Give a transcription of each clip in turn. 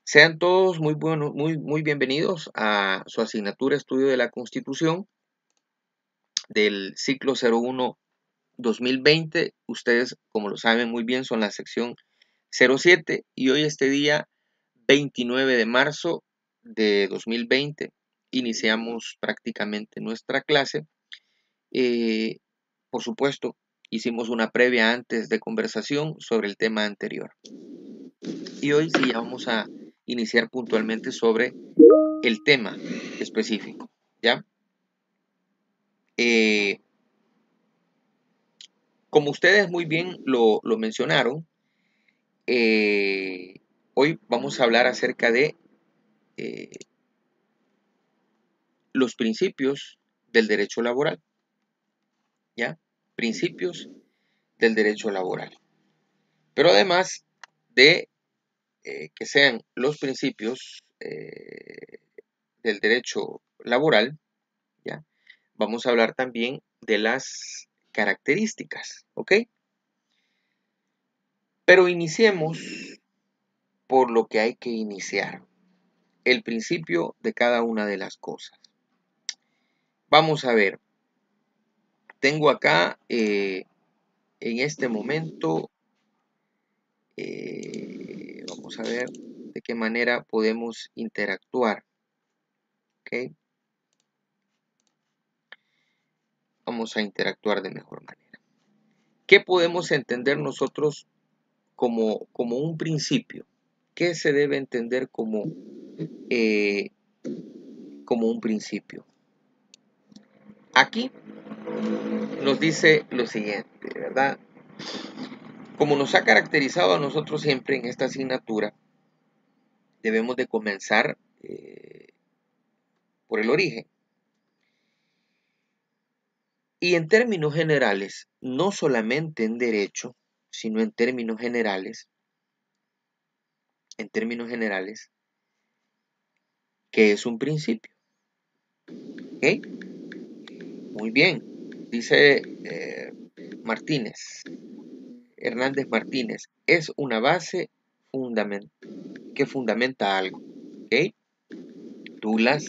Sean todos muy bienvenidos a su asignatura Estudio de la Constitución del ciclo 01-2020. Ustedes, como lo saben muy bien, son la sección 07 y hoy día 29 de marzo de 2020 iniciamos prácticamente nuestra clase. Por supuesto, hicimos una previa antes de conversación sobre el tema anterior. Y hoy sí ya vamos a iniciar puntualmente sobre el tema específico, ¿ya? Como ustedes muy bien lo mencionaron, hoy vamos a hablar acerca de eh, los principios del derecho laboral, ¿ya? Principios del derecho laboral. Pero además de que sean los principios del derecho laboral, ¿ya? Vamos a hablar también de las características, ¿ok? Pero iniciemos por lo que hay que iniciar, el principio de cada una de las cosas. Vamos a ver, tengo acá en este momento, vamos a ver de qué manera podemos interactuar, ¿ok? Vamos a interactuar de mejor manera. ¿Qué podemos entender nosotros como un principio? ¿Qué se debe entender como un principio? Aquí nos dice lo siguiente, ¿verdad? Como nos ha caracterizado a nosotros siempre en esta asignatura, debemos de comenzar por el origen. Y en términos generales, no solamente en derecho, sino en términos generales, ¿qué es un principio? ¿Ok? Muy bien, dice Hernández Martínez, es una base que fundamenta algo. ¿Ok? Douglas,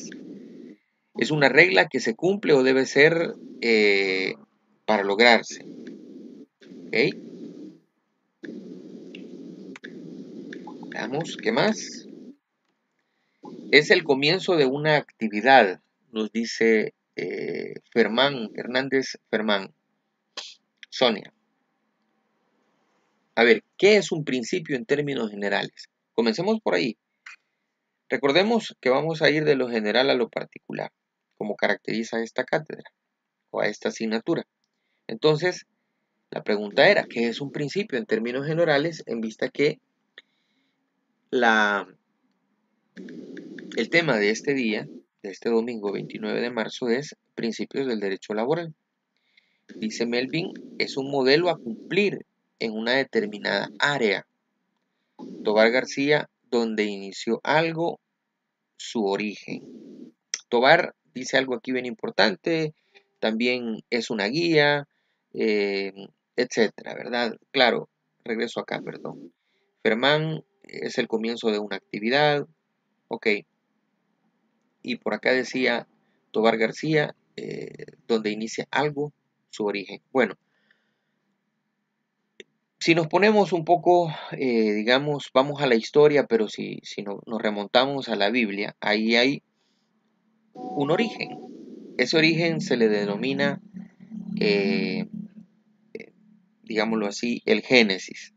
es una regla que se cumple o debe ser para lograrse. ¿Ok? Veamos, ¿qué más? Es el comienzo de una actividad, nos dice Hernández Fermán. Sonia. A ver, ¿qué es un principio en términos generales? Comencemos por ahí. Recordemos que vamos a ir de lo general a lo particular, como caracteriza esta cátedra o a esta asignatura. Entonces, la pregunta era, ¿qué es un principio en términos generales? En vista que el tema de este día, de este domingo 29 de marzo, es principios del derecho laboral. Dice Melvin, es un modelo a cumplir en una determinada área. Tobar García, donde inició algo, su origen. Tobar dice algo aquí bien importante, también es una guía, etcétera, ¿verdad? Claro, regreso acá, perdón. Fermán es el comienzo de una actividad, ok. Y por acá decía Tobar García, donde inicia algo, su origen. Bueno, si nos ponemos un poco, digamos, vamos a la historia, pero si nos remontamos a la Biblia, ahí hay un origen. Ese origen se le denomina, eh, digámoslo así, el Génesis,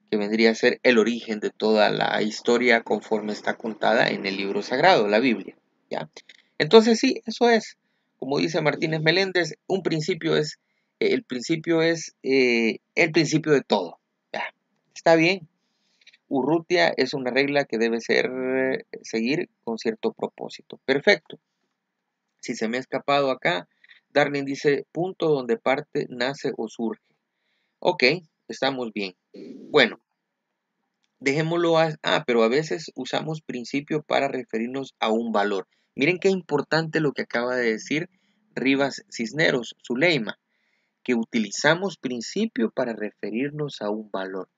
que vendría a ser el origen de toda la historia conforme está contada en el libro sagrado, la Biblia. ¿Ya? Entonces sí, eso es. Como dice Martínez Meléndez, el principio es el principio de todo. ¿Ya? Está bien. Urrutia es una regla que debe seguir con cierto propósito. Perfecto. Si se me ha escapado acá, Darling dice punto donde parte, nace o surge. Ok, estamos bien. Bueno, dejémoslo pero a veces usamos principio para referirnos a un valor. Miren qué importante lo que acaba de decir Rivas Cisneros, Zuleima, que utilizamos principio para referirnos a un valor.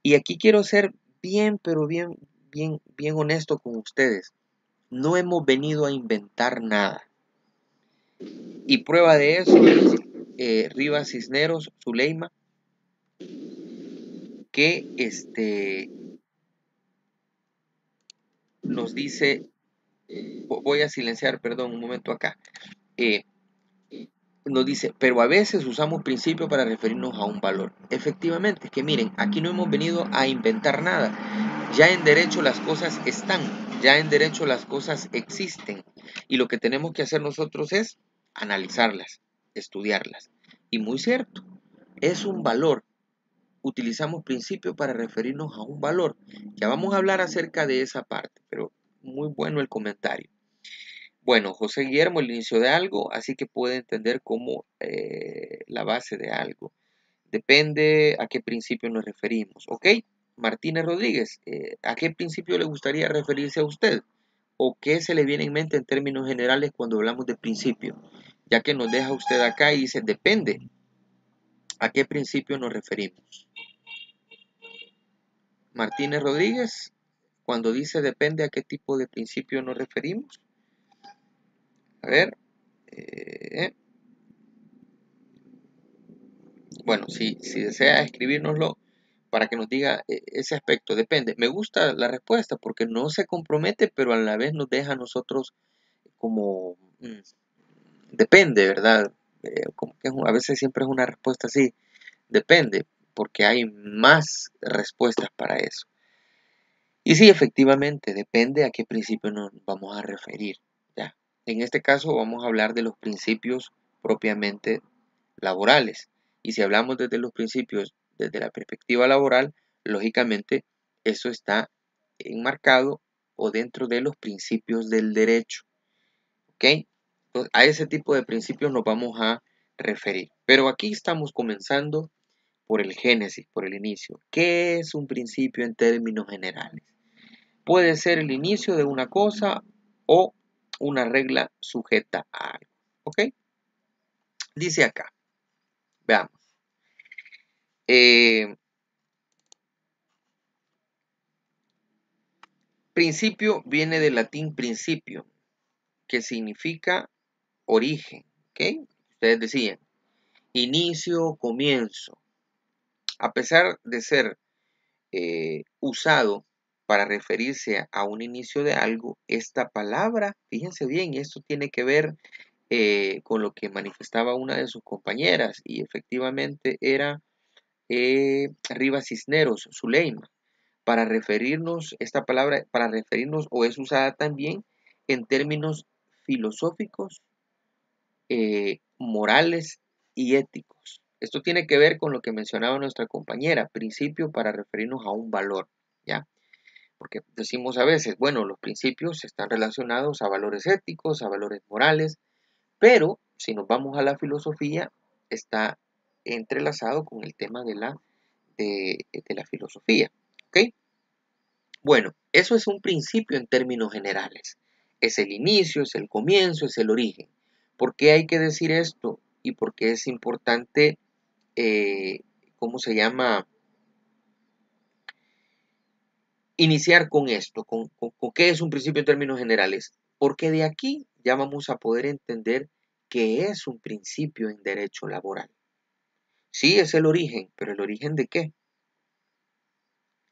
Y aquí quiero ser bien, pero bien, bien honesto con ustedes. No hemos venido a inventar nada. Y prueba de eso es Rivas Cisneros, Zuleima, que nos dice, voy a silenciar, perdón, un momento acá. Nos dice, pero a veces usamos principio para referirnos a un valor. Efectivamente, es que miren, aquí no hemos venido a inventar nada. Ya en derecho las cosas están, ya en derecho las cosas existen. Y lo que tenemos que hacer nosotros es analizarlas, estudiarlas. Y muy cierto, es un valor. Utilizamos principio para referirnos a un valor. Ya vamos a hablar acerca de esa parte, pero muy bueno el comentario. Bueno, José Guillermo, el inicio de algo, así que puede entender como la base de algo. Depende a qué principio nos referimos. ¿Ok? Martínez Rodríguez, ¿a qué principio le gustaría referirse a usted? ¿O qué se le viene en mente en términos generales cuando hablamos de principio? Ya que nos deja usted acá y dice, depende a qué principio nos referimos. Martínez Rodríguez, cuando dice depende a qué tipo de principio nos referimos. A ver. Bueno, si desea escribírnoslo para que nos diga ese aspecto, depende. Me gusta la respuesta porque no se compromete, pero a la vez nos deja a nosotros como, depende, ¿verdad? Como que a veces siempre es una respuesta así, depende, porque hay más respuestas para eso. Y sí, efectivamente, depende a qué principio nos vamos a referir. ¿Ya? En este caso vamos a hablar de los principios propiamente laborales. Y si hablamos desde los principios, desde la perspectiva laboral, lógicamente eso está enmarcado o dentro de los principios del derecho. ¿Ok? Entonces, a ese tipo de principios nos vamos a referir. Pero aquí estamos comenzando por el génesis, por el inicio. ¿Qué es un principio en términos generales? Puede ser el inicio de una cosa o una regla sujeta a algo. ¿Ok? Dice acá, veamos. Principio viene del latín principio, que significa origen. ¿Ok? Ustedes decían, inicio, comienzo. A pesar de ser usado para referirse a un inicio de algo, esta palabra, fíjense bien, esto tiene que ver con lo que manifestaba una de sus compañeras y efectivamente era Rivas Cisneros, Zuleima, para referirnos, esta palabra para referirnos o es usada también en términos filosóficos, morales y éticos. Esto tiene que ver con lo que mencionaba nuestra compañera, principio para referirnos a un valor, ¿ya? Porque decimos a veces, bueno, los principios están relacionados a valores éticos, a valores morales, pero si nos vamos a la filosofía, está entrelazado con el tema de la filosofía. ¿Ok? Bueno, eso es un principio en términos generales. Es el inicio, es el comienzo, es el origen. ¿Por qué hay que decir esto? Y por qué es importante, ¿cómo se llama? Iniciar con esto, con qué es un principio en términos generales. Porque de aquí ya vamos a poder entender qué es un principio en derecho laboral. Sí, es el origen, pero ¿el origen de qué?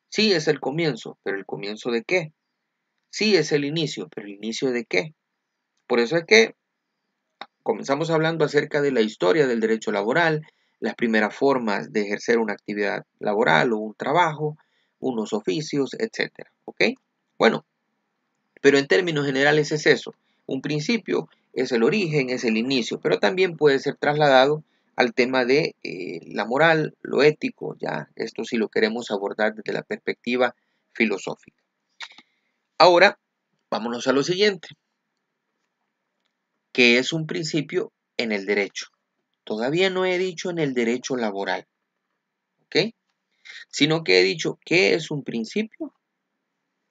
Sí, es el comienzo, pero ¿el comienzo de qué? Sí, es el inicio, pero ¿el inicio de qué? Por eso es que comenzamos hablando acerca de la historia del derecho laboral, las primeras formas de ejercer una actividad laboral o un trabajo, unos oficios, etcétera. ¿Ok? Bueno, pero en términos generales es eso. Un principio es el origen, es el inicio, pero también puede ser trasladado al tema de la moral, lo ético, ya esto sí lo queremos abordar desde la perspectiva filosófica. Ahora, vámonos a lo siguiente, que es un principio en el derecho. Todavía no he dicho en el derecho laboral, ¿ok? Sino que he dicho qué es un principio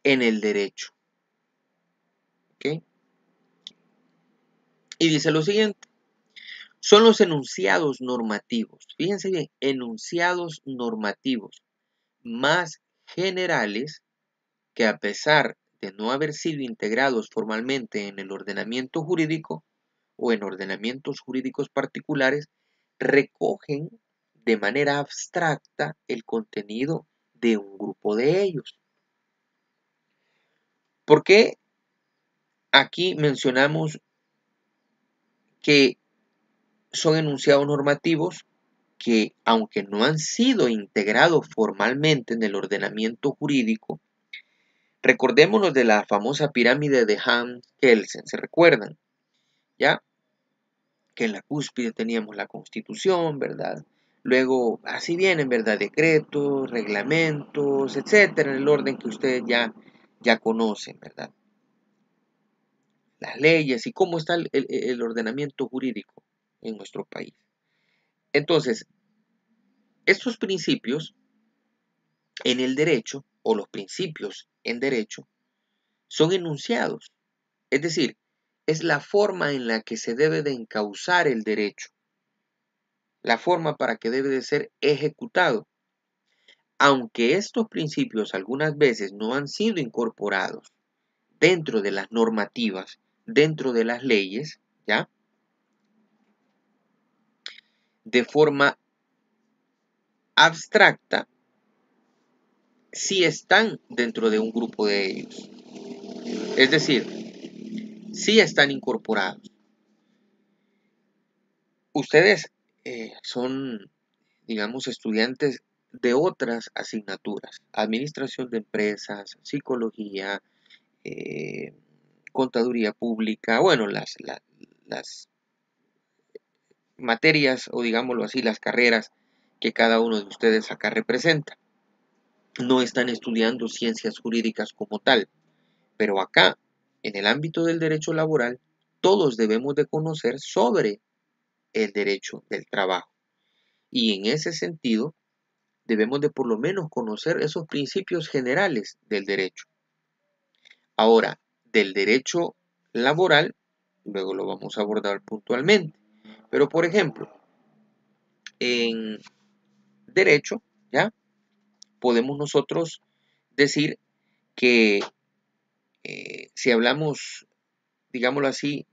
en el derecho, ¿ok? Y dice lo siguiente. Son los enunciados normativos, fíjense bien, enunciados normativos más generales que a pesar de no haber sido integrados formalmente en el ordenamiento jurídico o en ordenamientos jurídicos particulares, recogen de manera abstracta el contenido de un grupo de ellos. ¿Por qué aquí mencionamos que son enunciados normativos que, aunque no han sido integrados formalmente en el ordenamiento jurídico, recordémonos de la famosa pirámide de Hans Kelsen, ¿se recuerdan? ¿Ya? Que en la cúspide teníamos la Constitución, ¿verdad? Luego, así vienen, ¿verdad? Decretos, reglamentos, etcétera, en el orden que ustedes ya conocen, ¿verdad? Las leyes y cómo está el ordenamiento jurídico en nuestro país. Entonces, estos principios en el derecho, o los principios en derecho, son enunciados. Es decir, es la forma en la que se debe de encauzar el derecho, la forma para que debe de ser ejecutado. Aunque estos principios algunas veces no han sido incorporados dentro de las normativas, dentro de las leyes, ¿ya? De forma abstracta, sí están dentro de un grupo de ellos. Es decir, sí están incorporados. Ustedes son, digamos, estudiantes de otras asignaturas, administración de empresas, psicología, contaduría pública, bueno, las materias o digámoslo así, las carreras que cada uno de ustedes acá representa. No están estudiando ciencias jurídicas como tal, pero acá, en el ámbito del derecho laboral, todos debemos de conocer sobre el derecho del trabajo. Y en ese sentido, debemos de por lo menos conocer esos principios generales del derecho. Ahora, del derecho laboral, luego lo vamos a abordar puntualmente. Pero, por ejemplo, en derecho, ¿ya? Podemos nosotros decir que si hablamos, digámoslo así,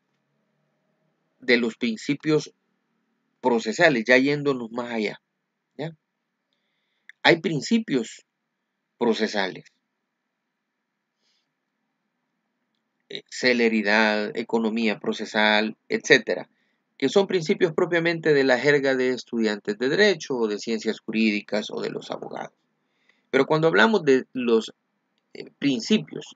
de los principios procesales, ya yéndonos más allá, ¿ya? Hay principios procesales, celeridad, economía procesal, etcétera, que son principios propiamente de la jerga de estudiantes de derecho o de ciencias jurídicas o de los abogados. Pero cuando hablamos de los principios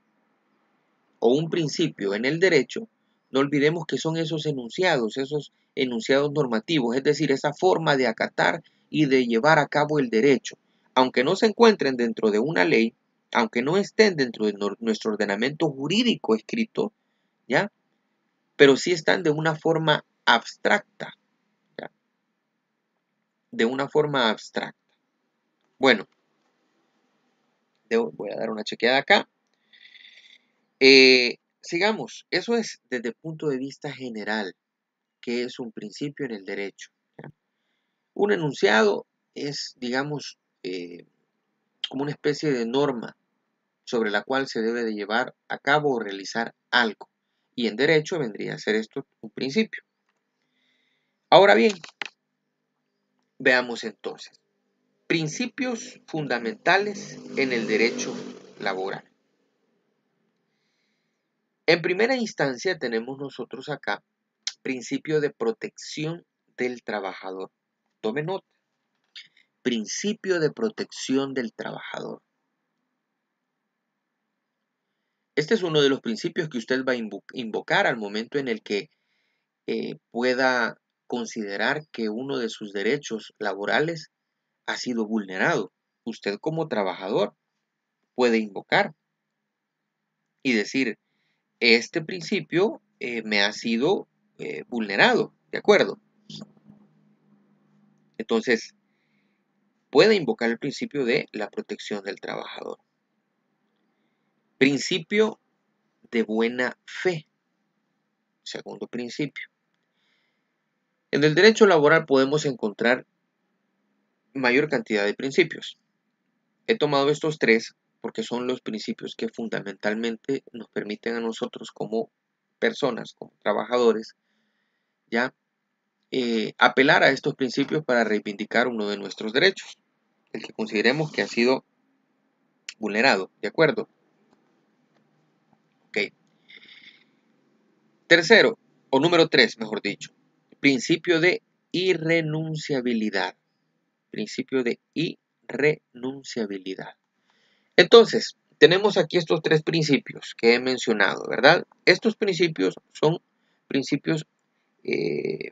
o un principio en el derecho, no olvidemos que son esos enunciados normativos, es decir, esa forma de acatar y de llevar a cabo el derecho, aunque no se encuentren dentro de una ley, aunque no estén dentro de nuestro ordenamiento jurídico escrito, ¿ya? Pero sí están de una forma abstracta, ¿ya? De una forma abstracta. Bueno, voy a dar una chequeada acá. Sigamos, eso es desde el punto de vista general, que es un principio en el derecho, ¿ya? Un enunciado es, digamos, como una especie de norma sobre la cual se debe de llevar a cabo o realizar algo. Y en derecho vendría a ser esto un principio. Ahora bien, veamos entonces. Principios fundamentales en el derecho laboral. En primera instancia tenemos nosotros acá principio de protección del trabajador. Tome nota. Principio de protección del trabajador. Este es uno de los principios que usted va a invocar al momento en el que pueda considerar que uno de sus derechos laborales ha sido vulnerado. Usted como trabajador puede invocar y decir, este principio me ha sido vulnerado, ¿de acuerdo? Entonces, puede invocar el principio de la protección del trabajador. Principio de buena fe. Segundo principio. En el derecho laboral podemos encontrar mayor cantidad de principios. He tomado estos tres porque son los principios que fundamentalmente nos permiten a nosotros como personas, como trabajadores, ya apelar a estos principios para reivindicar uno de nuestros derechos, el que consideremos que ha sido vulnerado, ¿de acuerdo? Ok. Tercero, o número 3, mejor dicho, principio de irrenunciabilidad. Principio de irrenunciabilidad. Entonces, tenemos aquí estos 3 principios que he mencionado, ¿verdad? Estos principios son principios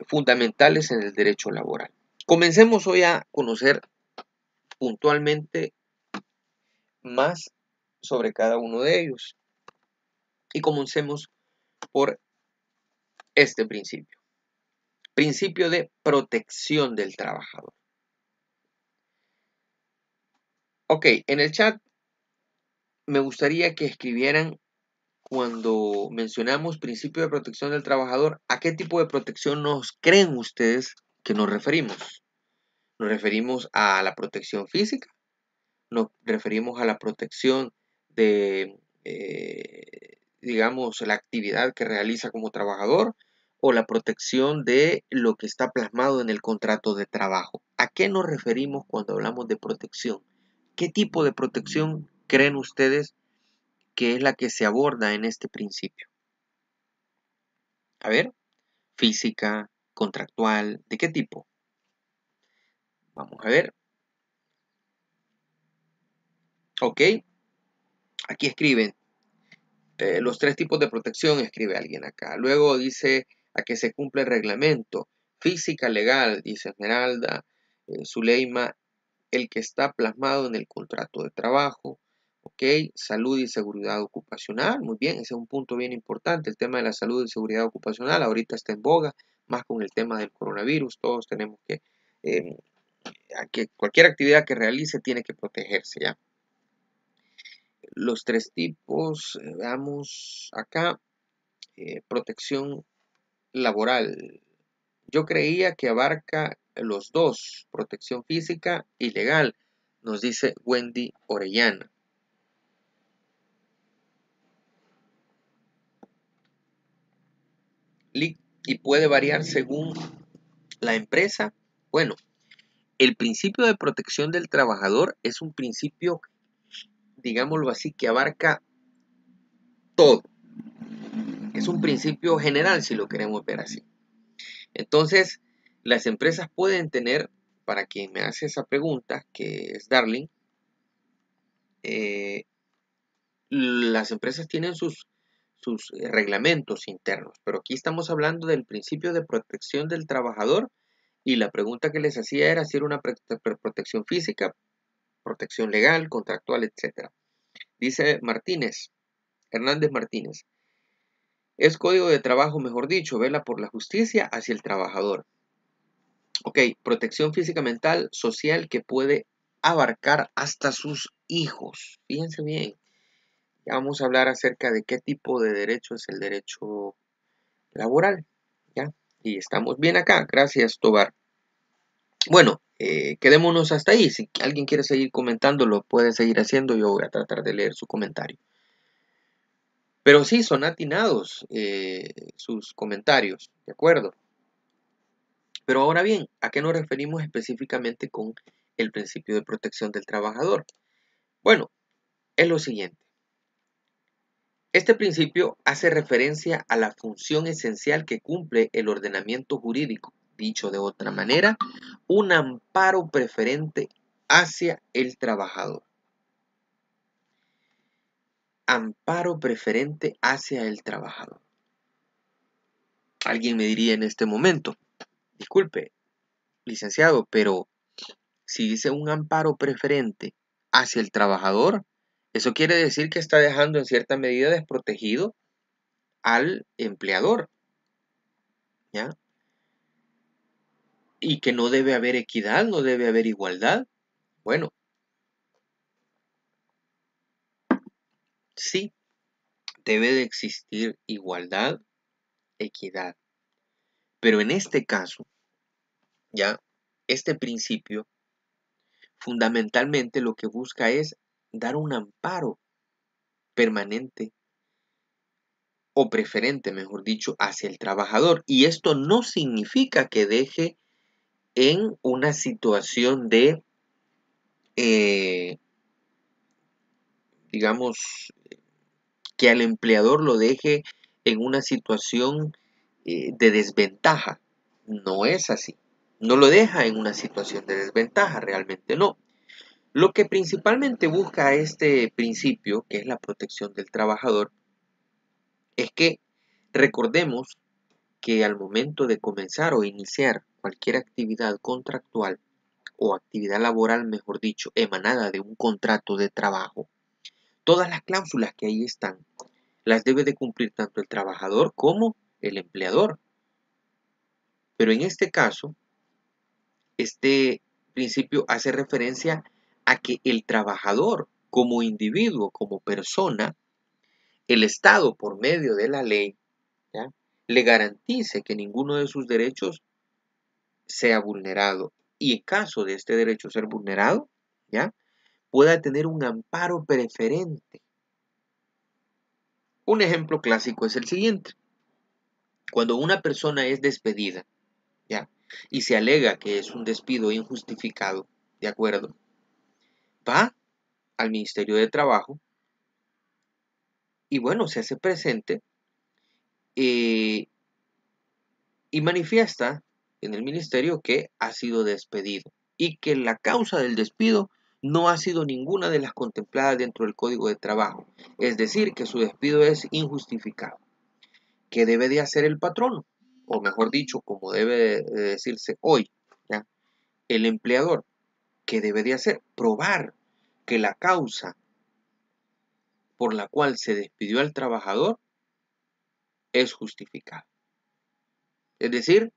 fundamentales en el derecho laboral. Comencemos hoy a conocer puntualmente más sobre cada uno de ellos. Y comencemos por este principio. Principio de protección del trabajador. Ok, en el chat me gustaría que escribieran cuando mencionamos principio de protección del trabajador, ¿a qué tipo de protección nos creen ustedes que nos referimos? ¿Nos referimos a la protección física? ¿Nos referimos a la protección de, digamos, la actividad que realiza como trabajador? ¿O la protección de lo que está plasmado en el contrato de trabajo? ¿A qué nos referimos cuando hablamos de protección? ¿Qué tipo de protección creen ustedes que es la que se aborda en este principio? A ver, física, contractual, ¿de qué tipo? Vamos a ver. Ok, aquí escriben los 3 tipos de protección, escribe alguien acá. Luego dice a que se cumple el reglamento. Física legal, dice Esmeralda, Zuleima, el que está plasmado en el contrato de trabajo. Ok, salud y seguridad ocupacional, muy bien, ese es un punto bien importante, el tema de la salud y seguridad ocupacional, ahorita está en boga, más con el tema del coronavirus, todos tenemos que cualquier actividad que realice tiene que protegerse, ¿ya? Los 3 tipos, veamos acá, protección laboral. Yo creía que abarca los 2, protección física y legal, nos dice Wendy Orellana. Y puede variar según la empresa. Bueno, el principio de protección del trabajador es un principio, digámoslo así, que abarca todo. Es un principio general si lo queremos ver así. Entonces, las empresas pueden tener, para quien me hace esa pregunta, que es Darling, las empresas tienen sus reglamentos internos, pero aquí estamos hablando del principio de protección del trabajador y la pregunta que les hacía era si era una protección física, protección legal, contractual, etc. Dice Martínez, Hernández Martínez, es código de trabajo, mejor dicho, vela por la justicia hacia el trabajador. Ok, protección física, mental, social que puede abarcar hasta sus hijos. Fíjense bien, ya vamos a hablar acerca de qué tipo de derecho es el derecho laboral, ¿ya? Y estamos bien acá, gracias Tobar. Bueno, quedémonos hasta ahí. Si alguien quiere seguir comentando, lo puede seguir haciendo. Yo voy a tratar de leer su comentario. Pero sí, son atinados sus comentarios, ¿de acuerdo? Pero ahora bien, ¿a qué nos referimos específicamente con el principio de protección del trabajador? Bueno, es lo siguiente. Este principio hace referencia a la función esencial que cumple el ordenamiento jurídico. Dicho de otra manera, un amparo preferente hacia el trabajador. Amparo preferente hacia el trabajador. Alguien me diría en este momento, disculpe, licenciado, pero si dice un amparo preferente hacia el trabajador, eso quiere decir que está dejando en cierta medida desprotegido al empleador, ¿ya? Y que no debe haber equidad, no debe haber igualdad. Bueno, sí, debe de existir igualdad, equidad. Pero en este caso, ya, este principio fundamentalmente lo que busca es dar un amparo permanente o preferente, mejor dicho, hacia el trabajador. Y esto no significa que deje en una situación de, digamos, que al empleador lo deje en una situación de desventaja. No es así. No lo deja en una situación de desventaja, realmente no. Lo que principalmente busca este principio, que es la protección del trabajador, es que recordemos que al momento de comenzar o iniciar cualquier actividad contractual o actividad laboral, mejor dicho, emanada de un contrato de trabajo, todas las cláusulas que ahí están las debe de cumplir tanto el trabajador como el empleador. Pero en este caso, este principio hace referencia a que el trabajador como individuo, como persona, el Estado por medio de la ley, ¿ya?, le garantice que ninguno de sus derechos sea vulnerado. Y en caso de este derecho ser vulnerado, ¿ya?, pueda tener un amparo preferente. Un ejemplo clásico es el siguiente. Cuando una persona es despedida, ¿ya?, y se alega que es un despido injustificado, ¿de acuerdo?, va al Ministerio de Trabajo y bueno, se hace presente eh, y manifiesta en el ministerio que ha sido despedido y que la causa del despido no ha sido ninguna de las contempladas dentro del Código de Trabajo, es decir, que su despido es injustificado. ¿Qué debe de hacer el patrono? O mejor dicho, como debe de decirse hoy, ¿ya?, el empleador. ¿Qué debe de hacer? Probar que la causa por la cual se despidió al trabajador es justificada. Es decir,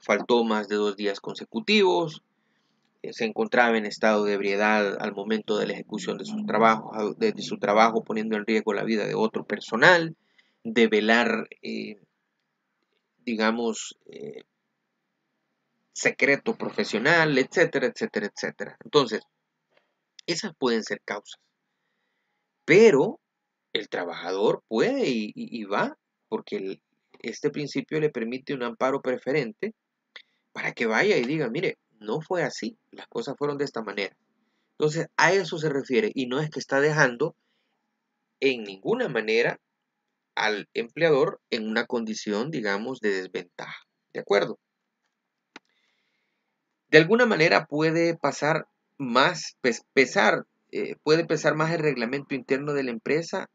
faltó más de 2 días consecutivos, se encontraba en estado de ebriedad al momento de la ejecución de su trabajo, poniendo en riesgo la vida de otro personal, de velar, digamos, secreto profesional, etcétera, etcétera, etcétera. Entonces, esas pueden ser causas, pero el trabajador puede y va, porque este principio le permite un amparo preferente para que vaya y diga, mire, no fue así, las cosas fueron de esta manera. Entonces, a eso se refiere y no es que está dejando en ninguna manera al empleador en una condición, digamos, de desventaja. ¿De acuerdo? De alguna manera puede pasar más, puede pesar más el reglamento interno de la empresa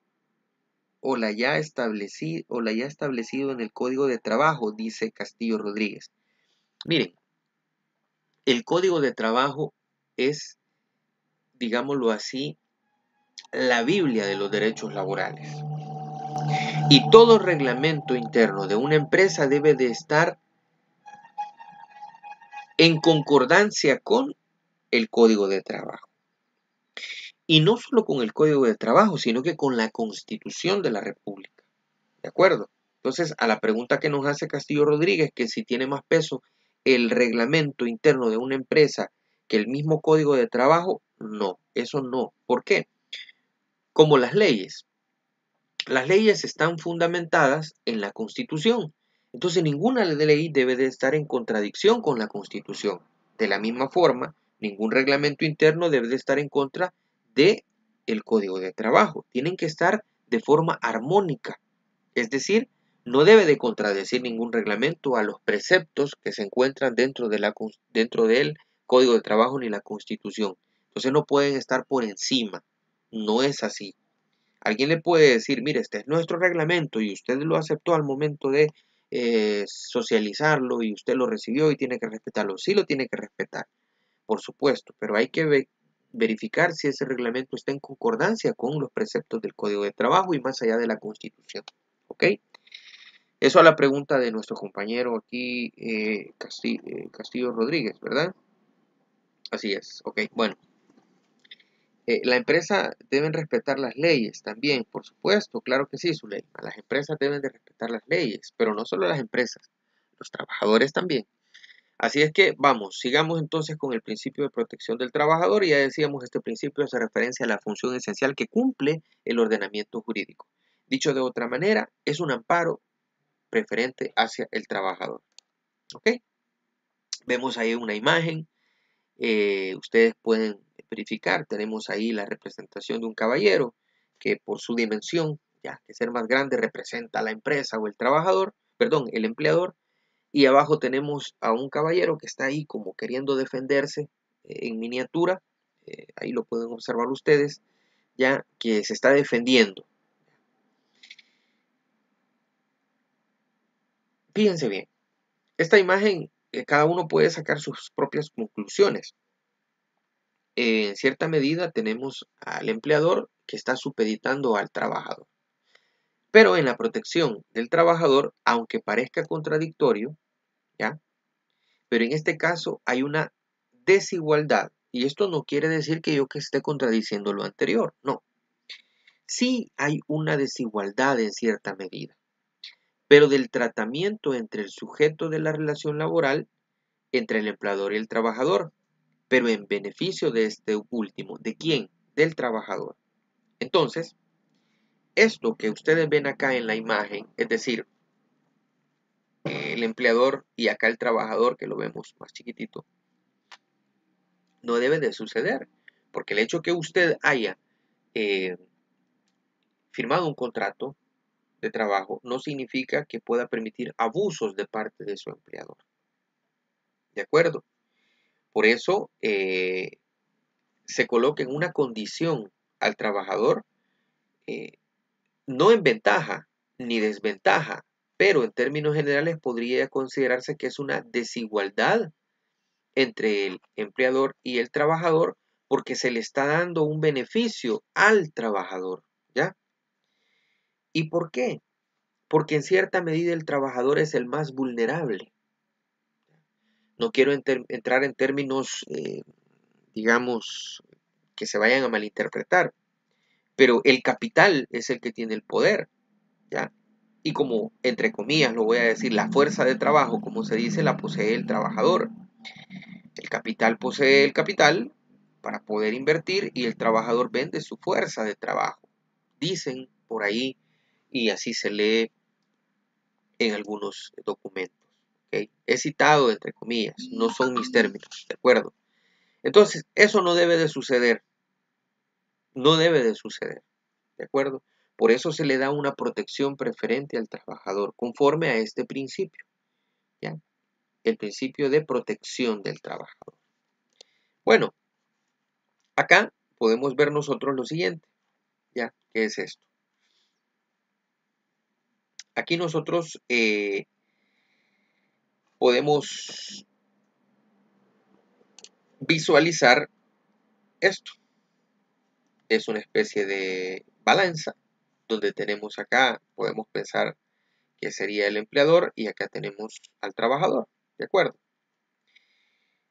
o la ya establecido en el Código de Trabajo, dice Castillo Rodríguez. Miren, el Código de Trabajo es, digámoslo así, la Biblia de los derechos laborales. Y todo reglamento interno de una empresa debe de estar en concordancia con el Código de Trabajo. Y no solo con el Código de Trabajo, sino que con la Constitución de la República. ¿De acuerdo? Entonces, a la pregunta que nos hace Castillo Rodríguez, que si tiene más peso el reglamento interno de una empresa que el mismo Código de Trabajo, no, eso no. ¿Por qué? Como las leyes. Las leyes están fundamentadas en la Constitución. Entonces, ninguna ley debe de estar en contradicción con la Constitución. De la misma forma, ningún reglamento interno debe de estar en contra del Código de Trabajo. Tienen que estar de forma armónica. Es decir, no debe de contradecir ningún reglamento a los preceptos que se encuentran dentro del Código de Trabajo ni la Constitución. Entonces no pueden estar por encima. No es así. Alguien le puede decir, mire, este es nuestro reglamento y usted lo aceptó al momento de socializarlo y usted lo recibió y tiene que respetarlo. Sí lo tiene que respetar, por supuesto, pero hay que verificar si ese reglamento está en concordancia con los preceptos del Código de Trabajo y más allá de la Constitución. ¿Ok? Eso a la pregunta de nuestro compañero aquí, Castillo Rodríguez, ¿verdad? Así es, ok, bueno. La empresa deben respetar las leyes también, por supuesto, claro que sí, Zuleima. Las empresas deben de respetar las leyes, pero no solo las empresas, los trabajadores también. Así es que vamos, sigamos entonces con el principio de protección del trabajador y ya decíamos, este principio hace referencia a la función esencial que cumple el ordenamiento jurídico. Dicho de otra manera, es un amparo preferente hacia el trabajador. ¿Ok? Vemos ahí una imagen, ustedes pueden verificar, tenemos ahí la representación de un caballero que por su dimensión, ya que ser más grande, representa a la empresa o el trabajador, perdón, el empleador, y abajo tenemos a un caballero que está ahí como queriendo defenderse en miniatura, ahí lo pueden observar ustedes, ya que se está defendiendo. Fíjense bien, esta imagen cada uno puede sacar sus propias conclusiones. En cierta medida tenemos al empleador que está supeditando al trabajador. Pero en la protección del trabajador, aunque parezca contradictorio, ¿ya? Pero en este caso hay una desigualdad. Y esto no quiere decir que yo que esté contradiciendo lo anterior, no. Sí hay una desigualdad en cierta medida, pero del tratamiento entre el sujeto de la relación laboral, entre el empleador y el trabajador, pero en beneficio de este último. ¿De quién? Del trabajador. Entonces, esto que ustedes ven acá en la imagen, es decir, el empleador y acá el trabajador, que lo vemos más chiquitito, no debe de suceder, porque el hecho que usted haya eh, firmado un contrato de trabajo no significa que pueda permitir abusos de parte de su empleador. ¿De acuerdo? Por eso se coloca en una condición al trabajador, eh, no en ventaja ni desventaja, pero en términos generales podría considerarse que es una desigualdad entre el empleador y el trabajador porque se le está dando un beneficio al trabajador, ¿ya? ¿Y por qué? Porque en cierta medida el trabajador es el más vulnerable. No quiero entrar en términos, digamos, que se vayan a malinterpretar, pero el capital es el que tiene el poder, ¿ya? Y como, entre comillas, lo voy a decir, la fuerza de trabajo, como se dice, la posee el trabajador. El capital posee el capital para poder invertir y el trabajador vende su fuerza de trabajo. Dicen por ahí y así se lee en algunos documentos. ¿Okay? He citado entre comillas, no son mis términos, ¿de acuerdo? Entonces, eso no debe de suceder, no debe de suceder, ¿de acuerdo? Por eso se le da una protección preferente al trabajador, conforme a este principio, ¿ya? El principio de protección del trabajador. Bueno, acá podemos ver nosotros lo siguiente, ¿ya? ¿Qué es esto? Aquí nosotros podemos visualizar esto. Es una especie de balanza donde tenemos acá, podemos pensar que sería el empleador y acá tenemos al trabajador, ¿de acuerdo?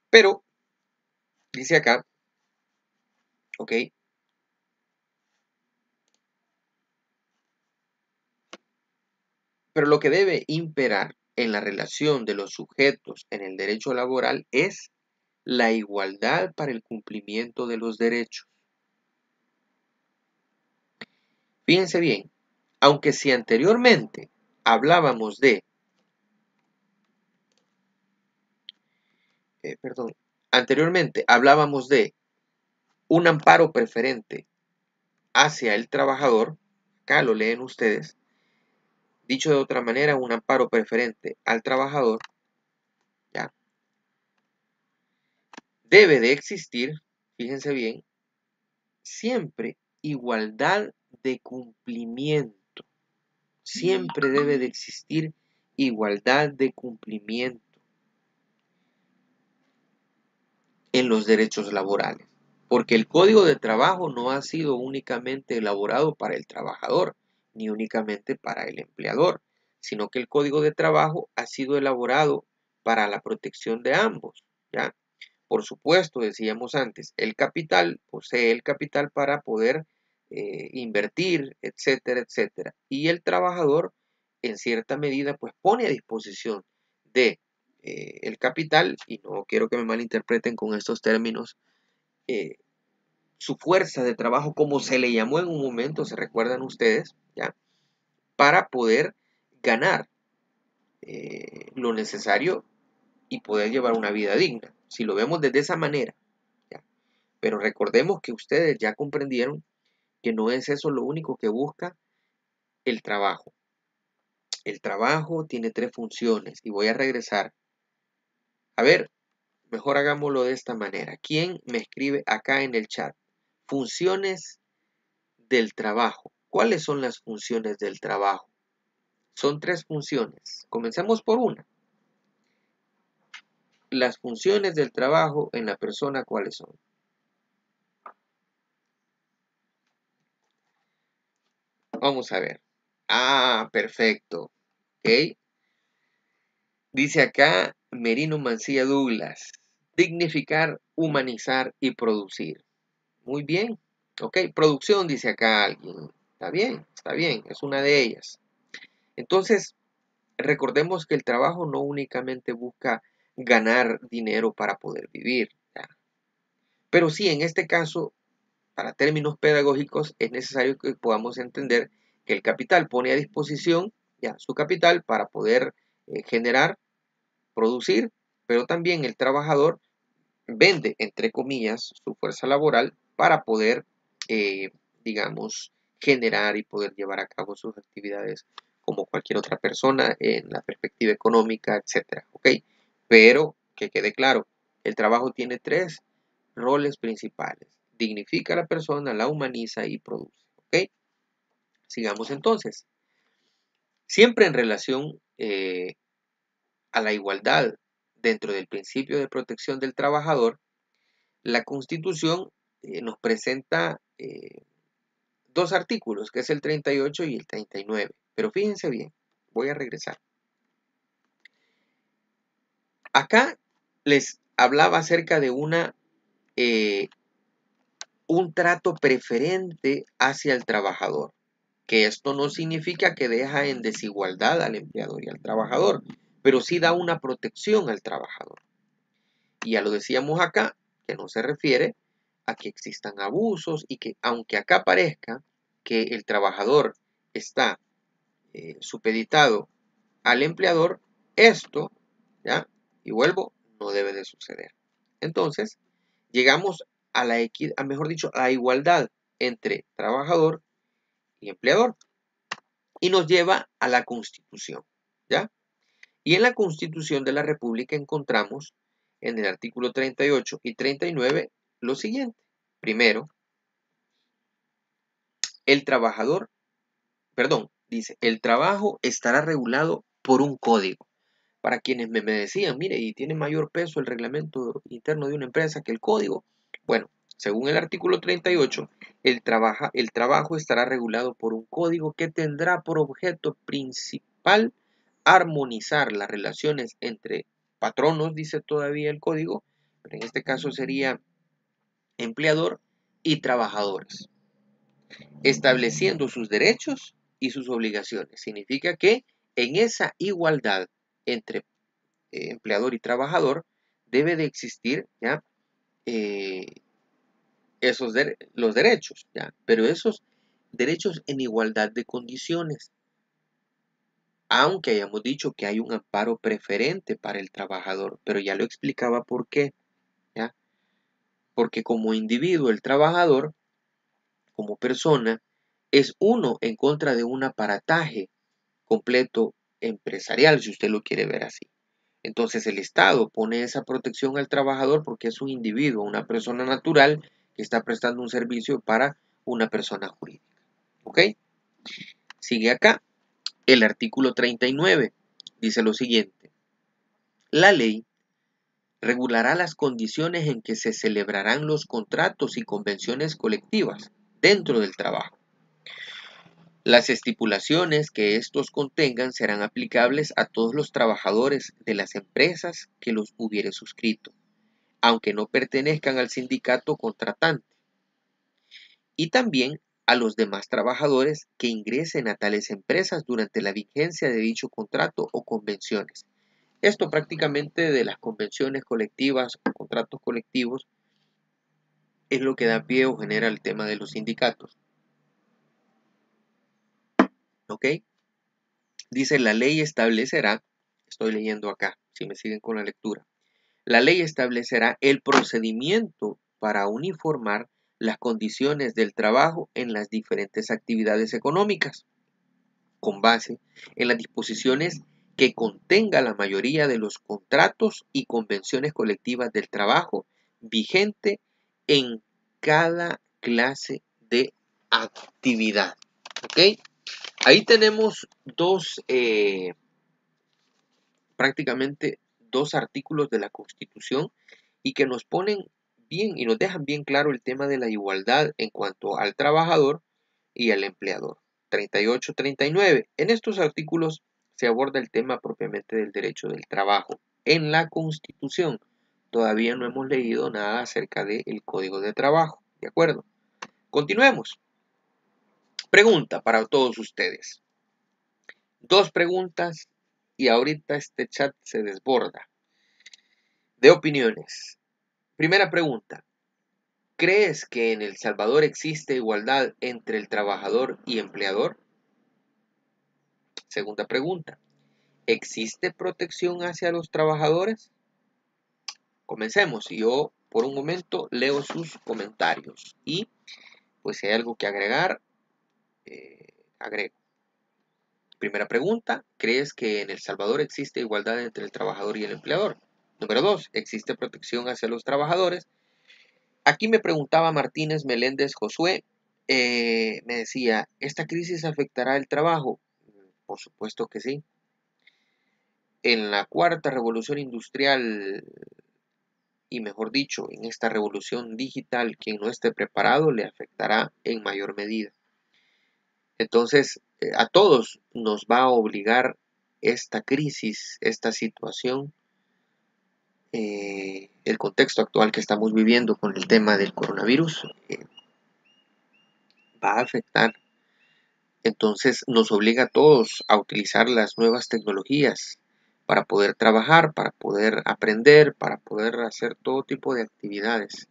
Pero dice acá, ¿ok? Pero lo que debe imperar en la relación de los sujetos en el derecho laboral es la igualdad para el cumplimiento de los derechos. Fíjense bien, aunque si anteriormente hablábamos de, anteriormente hablábamos de un amparo preferente hacia el trabajador, acá lo leen ustedes, dicho de otra manera, un amparo preferente al trabajador, ¿ya? Debe de existir, fíjense bien, siempre igualdad de cumplimiento. Siempre debe de existir igualdad de cumplimiento en los derechos laborales. Porque el Código de Trabajo no ha sido únicamente elaborado para el trabajador, ni únicamente para el empleador, sino que el Código de Trabajo ha sido elaborado para la protección de ambos, ¿ya? Por supuesto, decíamos antes, el capital posee el capital para poder invertir, etcétera, etcétera. Y el trabajador, en cierta medida, pues pone a disposición de el capital, y no quiero que me malinterpreten con estos términos, su fuerza de trabajo, como se le llamó en un momento, se recuerdan ustedes, ¿ya? Para poder ganar lo necesario y poder llevar una vida digna. Si lo vemos desde esa manera, ¿ya? Pero recordemos que ustedes ya comprendieron que no es eso lo único que busca el trabajo. El trabajo tiene tres funciones y voy a regresar. A ver, mejor hagámoslo de esta manera. ¿Quién me escribe acá en el chat? Funciones del trabajo. ¿Cuáles son las funciones del trabajo? Son tres funciones. Comencemos por una. Las funciones del trabajo en la persona, ¿cuáles son? Vamos a ver. Ah, perfecto. Ok. Dice acá Merino Mancilla Douglas. Dignificar, humanizar y producir. Muy bien. Ok. Producción, dice acá alguien. Está bien. Es una de ellas. Entonces, recordemos que el trabajo no únicamente busca ganar dinero para poder vivir, ¿ya? Pero sí, en este caso, para términos pedagógicos, es necesario que podamos entender que el capital pone a disposición ya su capital para poder generar, producir, pero también el trabajador vende, entre comillas, su fuerza laboral para poder, eh, digamos, generar y poder llevar a cabo sus actividades como cualquier otra persona en la perspectiva económica, etcétera, ¿ok? Pero que quede claro, el trabajo tiene tres roles principales. Dignifica a la persona, la humaniza y produce, ¿ok? Sigamos entonces. Siempre en relación a la igualdad dentro del principio de protección del trabajador, la Constitución nos presenta dos artículos, que es el 38 y el 39. Pero fíjense bien, voy a regresar. Acá les hablaba acerca de un trato preferente hacia el trabajador, que esto no significa que deja en desigualdad al empleador y al trabajador, pero sí da una protección al trabajador. Y ya lo decíamos acá, que no se refiere a que existan abusos y que aunque acá parezca que el trabajador está supeditado al empleador, esto, ¿ya? Y vuelvo, no debe de suceder. Entonces, llegamos a la equidad, mejor dicho, a la igualdad entre trabajador y empleador y nos lleva a la Constitución, ¿ya? Y en la Constitución de la República encontramos en el artículo 38 y 39 lo siguiente. Primero, el trabajador, perdón, dice, el trabajo estará regulado por un código. Para quienes me decían, mire, y tiene mayor peso el reglamento interno de una empresa que el código. Bueno, según el artículo 38, el trabajo estará regulado por un código que tendrá por objeto principal armonizar las relaciones entre patronos, dice todavía el código, pero en este caso sería empleador y trabajadores, estableciendo sus derechos y sus obligaciones. Significa que en esa igualdad entre empleador y trabajador debe de existir ya eh, los derechos, ya, pero esos derechos en igualdad de condiciones, aunque hayamos dicho que hay un amparo preferente para el trabajador, pero ya lo explicaba por qué, ¿ya? Porque como individuo el trabajador, como persona, es uno en contra de un aparataje completo empresarial, si usted lo quiere ver así. Entonces el Estado pone esa protección al trabajador porque es un individuo, una persona natural que está prestando un servicio para una persona jurídica. ¿Ok? Sigue acá. El artículo 39 dice lo siguiente. La ley regulará las condiciones en que se celebrarán los contratos y convenciones colectivas dentro del trabajo. Las estipulaciones que estos contengan serán aplicables a todos los trabajadores de las empresas que los hubiere suscrito, aunque no pertenezcan al sindicato contratante, y también a los demás trabajadores que ingresen a tales empresas durante la vigencia de dicho contrato o convenciones. Esto prácticamente de las convenciones colectivas o contratos colectivos es lo que da pie o genera el tema de los sindicatos. ¿Ok? Dice, la ley establecerá, estoy leyendo acá, si me siguen con la lectura, la ley establecerá el procedimiento para uniformar las condiciones del trabajo en las diferentes actividades económicas, con base en las disposiciones que contenga la mayoría de los contratos y convenciones colectivas del trabajo vigente en cada clase de actividad. ¿Ok? Ahí tenemos prácticamente dos artículos de la Constitución y que nos ponen bien y nos dejan bien claro el tema de la igualdad en cuanto al trabajador y al empleador. 38, 39. En estos artículos se aborda el tema propiamente del derecho del trabajo. En la Constitución todavía no hemos leído nada acerca del Código de Trabajo. ¿De acuerdo? Continuemos. Pregunta para todos ustedes. Dos preguntas y ahorita este chat se desborda de opiniones. Primera pregunta. ¿Crees que en El Salvador existe igualdad entre el trabajador y empleador? Segunda pregunta. ¿Existe protección hacia los trabajadores? Comencemos. Yo por un momento leo sus comentarios y pues si hay algo que agregar, agrego. Primera pregunta. ¿Crees que en El Salvador existe igualdad entre el trabajador y el empleador? Número 2. ¿Existe protección hacia los trabajadores? Aquí me preguntaba Martínez Meléndez Josué, me decía, ¿esta crisis afectará el trabajo? Por supuesto que sí. En la cuarta revolución industrial, y mejor dicho, en esta revolución digital, quien no esté preparado le afectará en mayor medida. Entonces, a todos nos va a obligar esta crisis, esta situación, el contexto actual que estamos viviendo con el tema del coronavirus, va a afectar. Entonces nos obliga a todos a utilizar las nuevas tecnologías para poder trabajar, para poder aprender, para poder hacer todo tipo de actividades.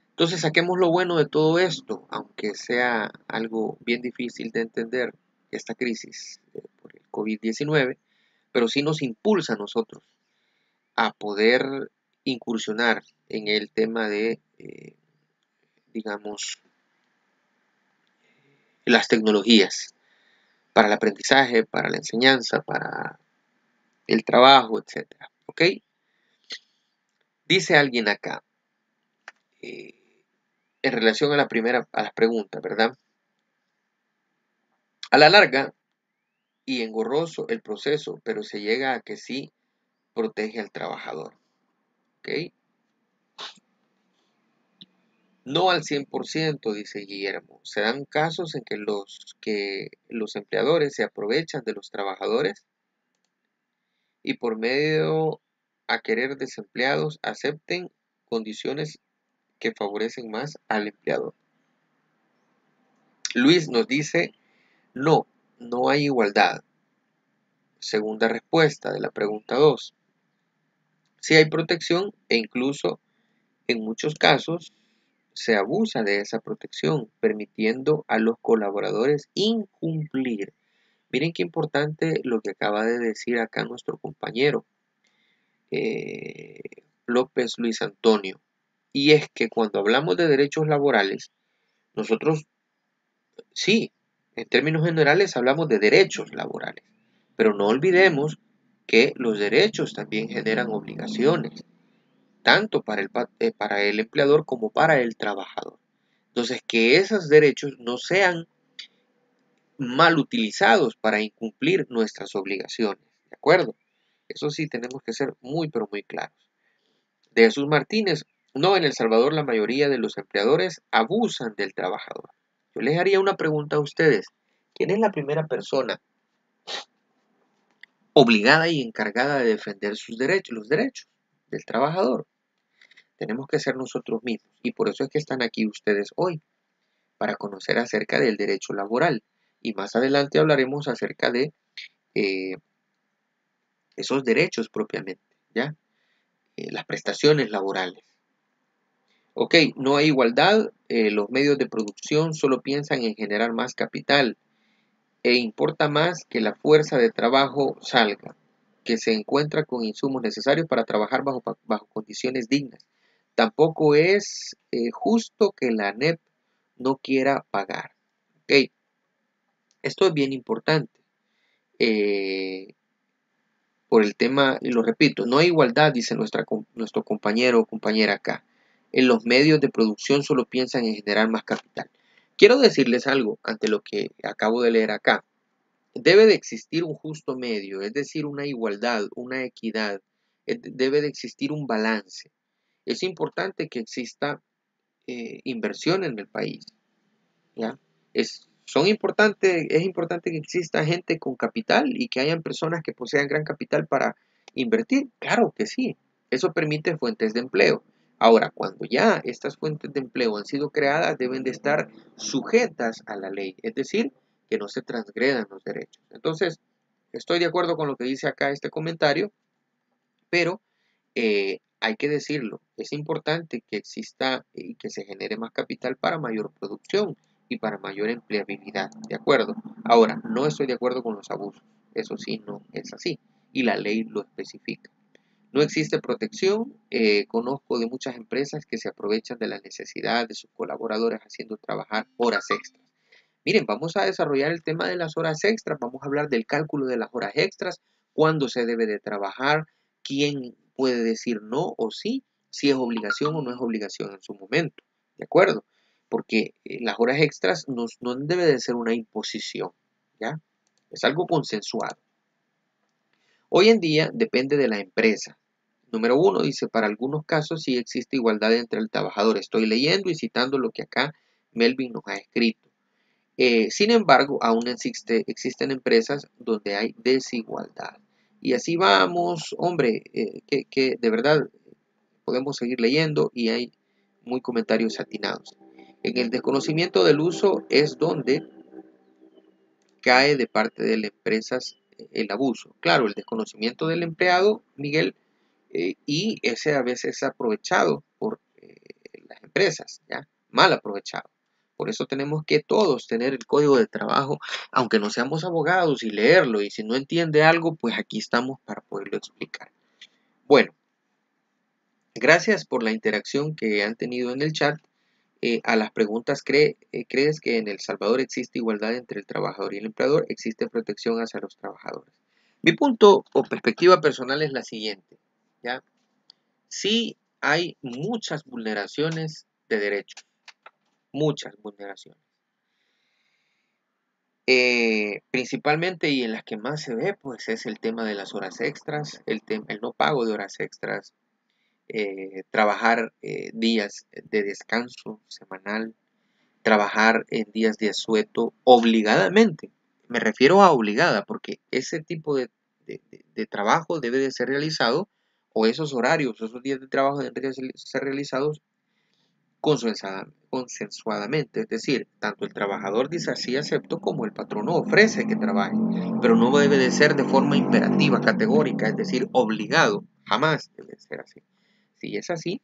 Entonces saquemos lo bueno de todo esto, aunque sea algo bien difícil de entender, esta crisis por el COVID-19, pero sí nos impulsa a nosotros a poder incursionar en el tema de, digamos, las tecnologías para el aprendizaje, para la enseñanza, para el trabajo, etcétera. ¿Ok? Dice alguien acá, en relación a las preguntas, ¿verdad? A la larga y engorroso el proceso, pero se llega a que sí protege al trabajador. ¿Ok? No al 100%, dice Guillermo. Se dan casos en que los empleadores se aprovechan de los trabajadores y por medio a querer desempleados acepten condiciones que favorecen más al empleador. Luis nos dice, no, no hay igualdad. Segunda respuesta de la pregunta 2. Sí hay protección e incluso en muchos casos se abusa de esa protección, permitiendo a los colaboradores incumplir. Miren qué importante lo que acaba de decir acá nuestro compañero López Luis Antonio. Y es que cuando hablamos de derechos laborales, nosotros sí, en términos generales hablamos de derechos laborales, pero no olvidemos que los derechos también generan obligaciones, tanto para el empleador como para el trabajador. Entonces, que esos derechos no sean mal utilizados para incumplir nuestras obligaciones, ¿de acuerdo? Eso sí, tenemos que ser muy, pero muy claros. De Jesús Martínez, no, en El Salvador la mayoría de los empleadores abusan del trabajador. Yo les haría una pregunta a ustedes. ¿Quién es la primera persona obligada y encargada de defender sus derechos, los derechos del trabajador? Tenemos que ser nosotros mismos. Y por eso es que están aquí ustedes hoy, para conocer acerca del derecho laboral. Y más adelante hablaremos acerca de esos derechos propiamente, ¿ya? Las prestaciones laborales. Ok, no hay igualdad, los medios de producción solo piensan en generar más capital e importa más que la fuerza de trabajo salga, que se encuentra con insumos necesarios para trabajar bajo condiciones dignas. Tampoco es justo que la ANEP no quiera pagar. Ok, esto es bien importante. eh, por el tema, y lo repito, no hay igualdad, dice nuestro compañero o compañera acá. En los medios de producción solo piensan en generar más capital. Quiero decirles algo ante lo que acabo de leer acá. Debe de existir un justo medio, es decir, una igualdad, una equidad, debe de existir un balance. Es importante que exista inversión en el país, ¿ya? Es importante que exista gente con capital y que hayan personas que posean gran capital para invertir. Claro que sí, eso permite fuentes de empleo. Ahora, cuando ya estas fuentes de empleo han sido creadas, deben de estar sujetas a la ley, es decir, que no se transgredan los derechos. Entonces, estoy de acuerdo con lo que dice acá este comentario, pero hay que decirlo, es importante que exista y que se genere más capital para mayor producción y para mayor empleabilidad, ¿de acuerdo? Ahora, no estoy de acuerdo con los abusos, eso sí, no es así, y la ley lo especifica. No existe protección, conozco de muchas empresas que se aprovechan de la necesidad de sus colaboradores haciendo trabajar horas extras. Miren, vamos a desarrollar el tema de las horas extras, vamos a hablar del cálculo de las horas extras, cuándo se debe de trabajar, quién puede decir no o sí, si es obligación o no es obligación en su momento, ¿de acuerdo? Porque las horas extras no debe de ser una imposición, ¿ya? Es algo consensuado. Hoy en día depende de la empresa. Número uno, dice, para algunos casos sí existe igualdad entre el trabajador. Estoy leyendo y citando lo que acá Melvin nos ha escrito. Sin embargo, aún existen empresas donde hay desigualdad. Y así vamos, hombre, que de verdad podemos seguir leyendo y hay muy comentarios atinados. En el desconocimiento del uso es donde cae de parte de las empresas el abuso. Claro, el desconocimiento del empleado, Miguel, y ese a veces es aprovechado por las empresas, ¿ya? Mal aprovechado. Por eso tenemos que todos tener el código de trabajo, aunque no seamos abogados, y leerlo. Y si no entiende algo, pues aquí estamos para poderlo explicar. Bueno, gracias por la interacción que han tenido en el chat. A las preguntas, ¿crees que en El Salvador existe igualdad entre el trabajador y el empleador? ¿Existe protección hacia los trabajadores? Mi punto o perspectiva personal es la siguiente, ¿ya? Sí hay muchas vulneraciones de derechos, muchas vulneraciones. Principalmente y en las que más se ve, pues es el tema de las horas extras, el no pago de horas extras, trabajar días de descanso semanal, trabajar en días de asueto obligadamente. Me refiero a obligada, porque ese tipo de trabajo debe de ser realizado, o esos horarios, esos días de trabajo deben de ser realizados consensuadamente, es decir, tanto el trabajador dice así acepto como el patrono ofrece que trabaje, pero no debe de ser de forma imperativa, categórica, es decir, obligado, jamás debe ser así. Si es así,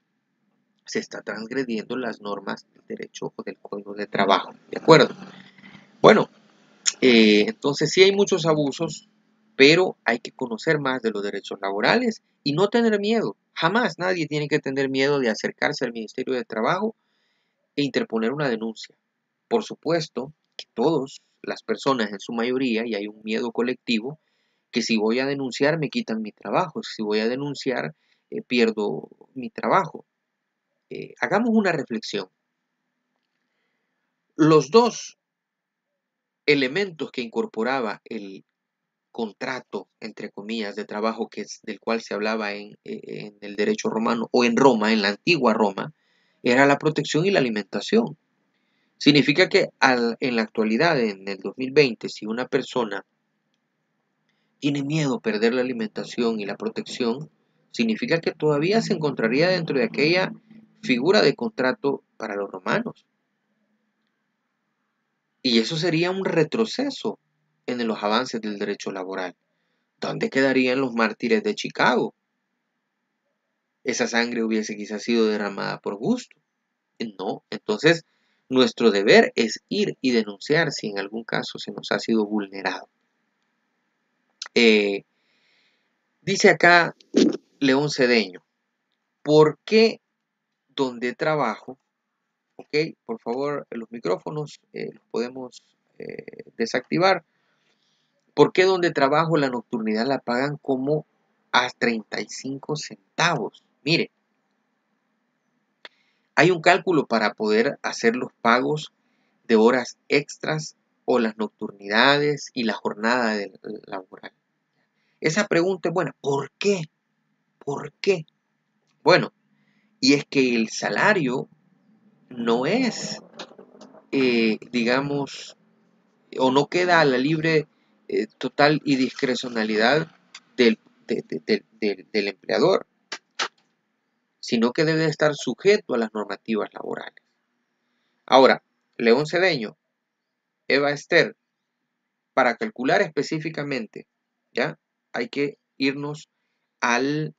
se está transgrediendo las normas del derecho o del código de trabajo, ¿de acuerdo? Bueno, entonces sí hay muchos abusos, pero hay que conocer más de los derechos laborales y no tener miedo. Jamás nadie tiene que tener miedo de acercarse al Ministerio de Trabajo e interponer una denuncia. Por supuesto que todas las personas en su mayoría, y hay un miedo colectivo, que si voy a denunciar me quitan mi trabajo, si voy a denunciar pierdo mi trabajo. Hagamos una reflexión. Los dos elementos que incorporaba el contrato, entre comillas, de trabajo que es del cual se hablaba en el derecho romano o en Roma, en la antigua Roma, era la protección y la alimentación. Significa que en la actualidad, en el 2020, si una persona tiene miedo a perder la alimentación y la protección, significa que todavía se encontraría dentro de aquella figura de contrato para los romanos. Y eso sería un retroceso en los avances del derecho laboral. ¿dónde quedarían los mártires de Chicago? Esa sangre hubiese quizás sido derramada por gusto. No, entonces nuestro deber es ir y denunciar si en algún caso se nos ha sido vulnerado. Dice acá León Cedeño, ¿por qué donde trabajo? Ok, por favor, los micrófonos los podemos desactivar. ¿Por qué donde trabajo la nocturnidad la pagan como a 35 centavos? Mire, hay un cálculo para poder hacer los pagos de horas extras o las nocturnidades y la jornada laboral. Esa pregunta es buena. ¿Por qué? ¿Por qué? Bueno, y es que el salario no es, digamos, o no queda a la libre total y discrecionalidad del, del empleador, sino que debe estar sujeto a las normativas laborales. Ahora, León Cedeño, Eva Esther, para calcular específicamente, ¿ya? Hay que irnos al,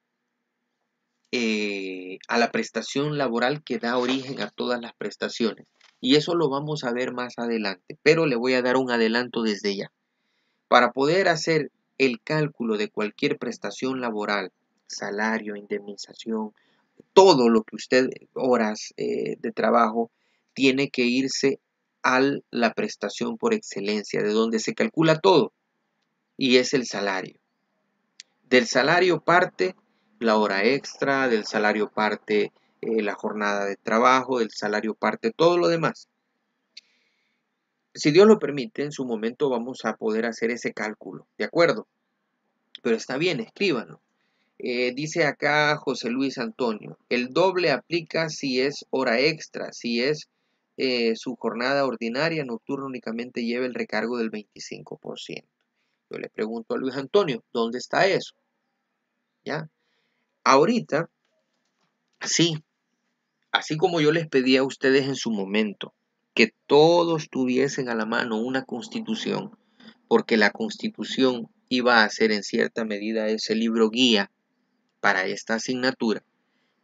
a la prestación laboral que da origen a todas las prestaciones. Y eso lo vamos a ver más adelante, pero le voy a dar un adelanto desde ya. Para poder hacer el cálculo de cualquier prestación laboral, salario, indemnización, todo lo que usted, horas de trabajo, tiene que irse a la prestación por excelencia, de donde se calcula todo, y es el salario. Del salario parte la hora extra, del salario parte la jornada de trabajo, del salario parte todo lo demás. Si Dios lo permite, en su momento vamos a poder hacer ese cálculo, ¿de acuerdo? Pero está bien, escríbanlo. Dice acá José Luis Antonio, el doble aplica si es hora extra, si es su jornada ordinaria, nocturna únicamente lleva el recargo del 25%. Yo le pregunto a Luis Antonio, ¿dónde está eso? ¿Ya? Ahorita, sí, así como yo les pedí a ustedes en su momento, que todos tuviesen a la mano una constitución, porque la constitución iba a ser en cierta medida ese libro guía para esta asignatura.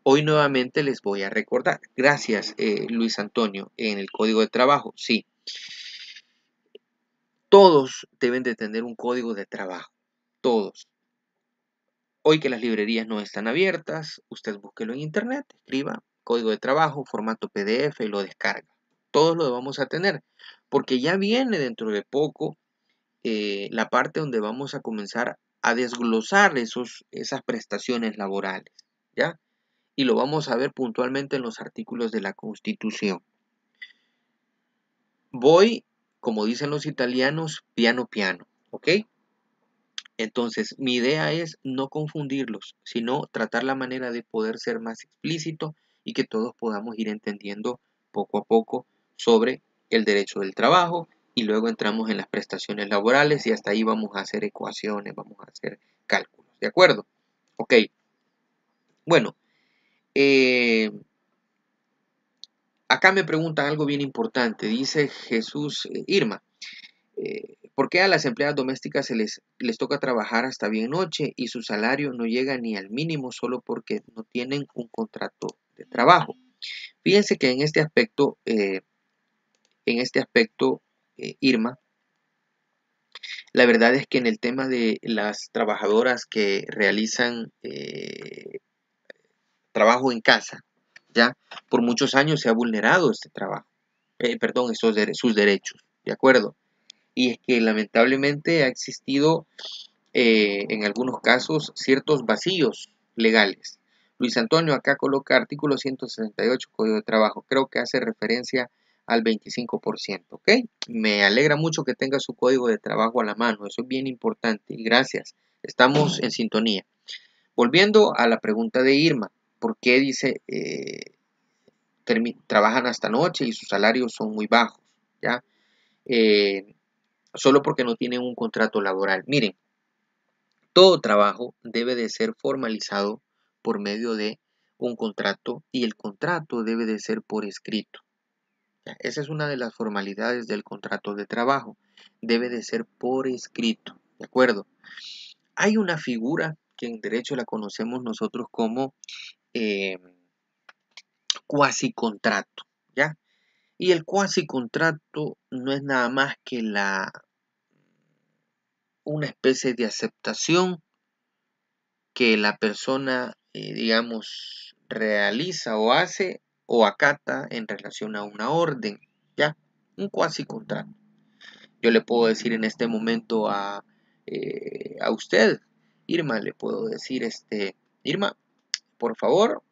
Hoy nuevamente les voy a recordar. Gracias, Luis Antonio, en el código de trabajo. Sí, todos deben de tener un código de trabajo. Todos. Hoy que las librerías no están abiertas, usted búsquelo en internet, escriba código de trabajo, formato PDF y lo descarga. Todos lo vamos a tener, porque ya viene dentro de poco la parte donde vamos a comenzar a desglosar esas prestaciones laborales, ¿ya? Y lo vamos a ver puntualmente en los artículos de la Constitución. Voy, como dicen los italianos, piano piano, ¿ok? Entonces, mi idea es no confundirlos, sino tratar la manera de poder ser más explícito y que todos podamos ir entendiendo poco a poco sobre el derecho del trabajo y luego entramos en las prestaciones laborales y hasta ahí vamos a hacer ecuaciones, vamos a hacer cálculos, ¿de acuerdo? Ok, bueno, eh, acá me preguntan algo bien importante, dice Jesús Irma. ¿Por qué a las empleadas domésticas les toca trabajar hasta bien noche y su salario no llega ni al mínimo solo porque no tienen un contrato de trabajo? Fíjense que en este aspecto, Irma, la verdad es que en el tema de las trabajadoras que realizan trabajo en casa, ya por muchos años se ha vulnerado este trabajo, perdón, sus derechos, ¿de acuerdo? Y es que lamentablemente ha existido en algunos casos ciertos vacíos legales. Luis Antonio acá coloca artículo 168 Código de Trabajo, creo que hace referencia al 25%, ¿ok? Me alegra mucho que tenga su código de trabajo a la mano, eso es bien importante y gracias, estamos en sintonía. Volviendo a la pregunta de Irma, ¿por qué dice trabajan hasta noche y sus salarios son muy bajos? ¿Ya? Solo porque no tienen un contrato laboral. Miren, todo trabajo debe de ser formalizado por medio de un contrato y el contrato debe de ser por escrito. Esa es una de las formalidades del contrato de trabajo. Debe de ser por escrito, ¿de acuerdo? hay una figura que en derecho la conocemos nosotros como cuasi contrato, ¿ya? Y el cuasi contrato no es nada más que una especie de aceptación que la persona, digamos, realiza o hace o acata en relación a una orden, ¿ya? Un cuasi contrato. Yo le puedo decir en este momento a usted, Irma, le puedo decir, Irma, por favor,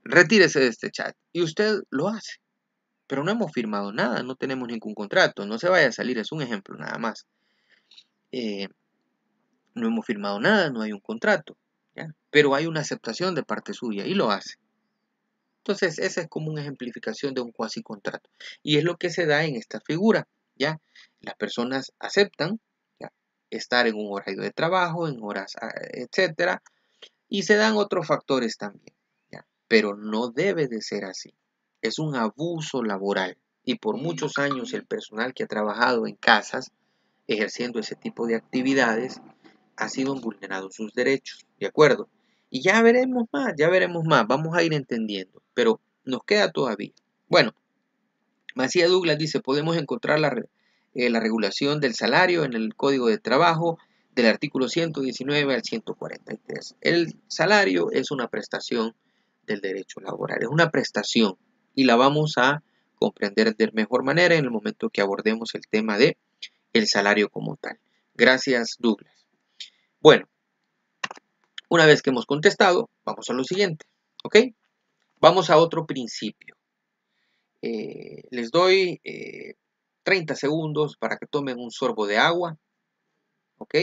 retírese de este chat. Y usted lo hace. Pero no hemos firmado nada, no tenemos ningún contrato. No se vaya a salir, es un ejemplo nada más. No hemos firmado nada, no hay un contrato. ¿Ya? Pero hay una aceptación de parte suya y lo hace. Entonces, esa es como una ejemplificación de un cuasi contrato. Y es lo que se da en esta figura. ¿Ya? Las personas aceptan, ¿ya?, estar en un horario de trabajo, en horas, etcétera, y se dan otros factores también. ¿Ya? Pero no debe de ser así. Es un abuso laboral. Y por muchos años el personal que ha trabajado en casas ejerciendo ese tipo de actividades ha sido vulnerado sus derechos, ¿de acuerdo? Y ya veremos más, vamos a ir entendiendo, pero nos queda todavía. Bueno, Macía Douglas dice, podemos encontrar la regulación del salario en el Código de Trabajo del artículo 119 al 143. El salario es una prestación del derecho laboral, es una prestación y la vamos a comprender de mejor manera en el momento que abordemos el tema de el salario como tal. Gracias, Douglas. Bueno, una vez que hemos contestado, vamos a lo siguiente, ¿ok? Vamos a otro principio. Les doy 30 segundos para que tomen un sorbo de agua, ¿ok?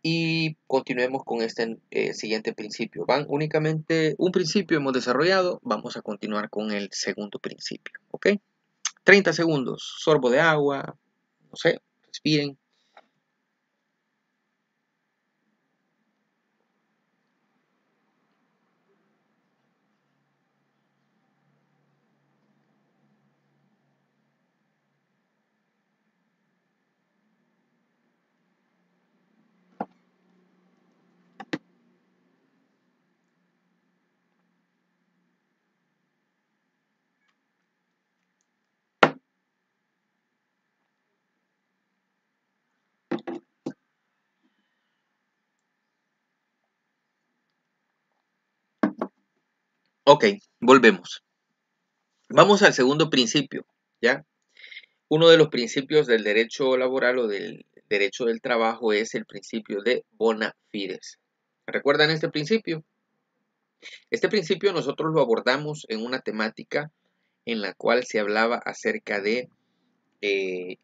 Y continuemos con este siguiente principio. Van únicamente un principio hemos desarrollado, vamos a continuar con el segundo principio, ¿ok? 30 segundos, sorbo de agua, no sé, respiren. Ok, volvemos. Vamos al segundo principio, ¿ya? Uno de los principios del derecho laboral o del derecho del trabajo es el principio de bona fides. ¿Recuerdan este principio? Este principio nosotros lo abordamos en una temática en la cual se hablaba acerca de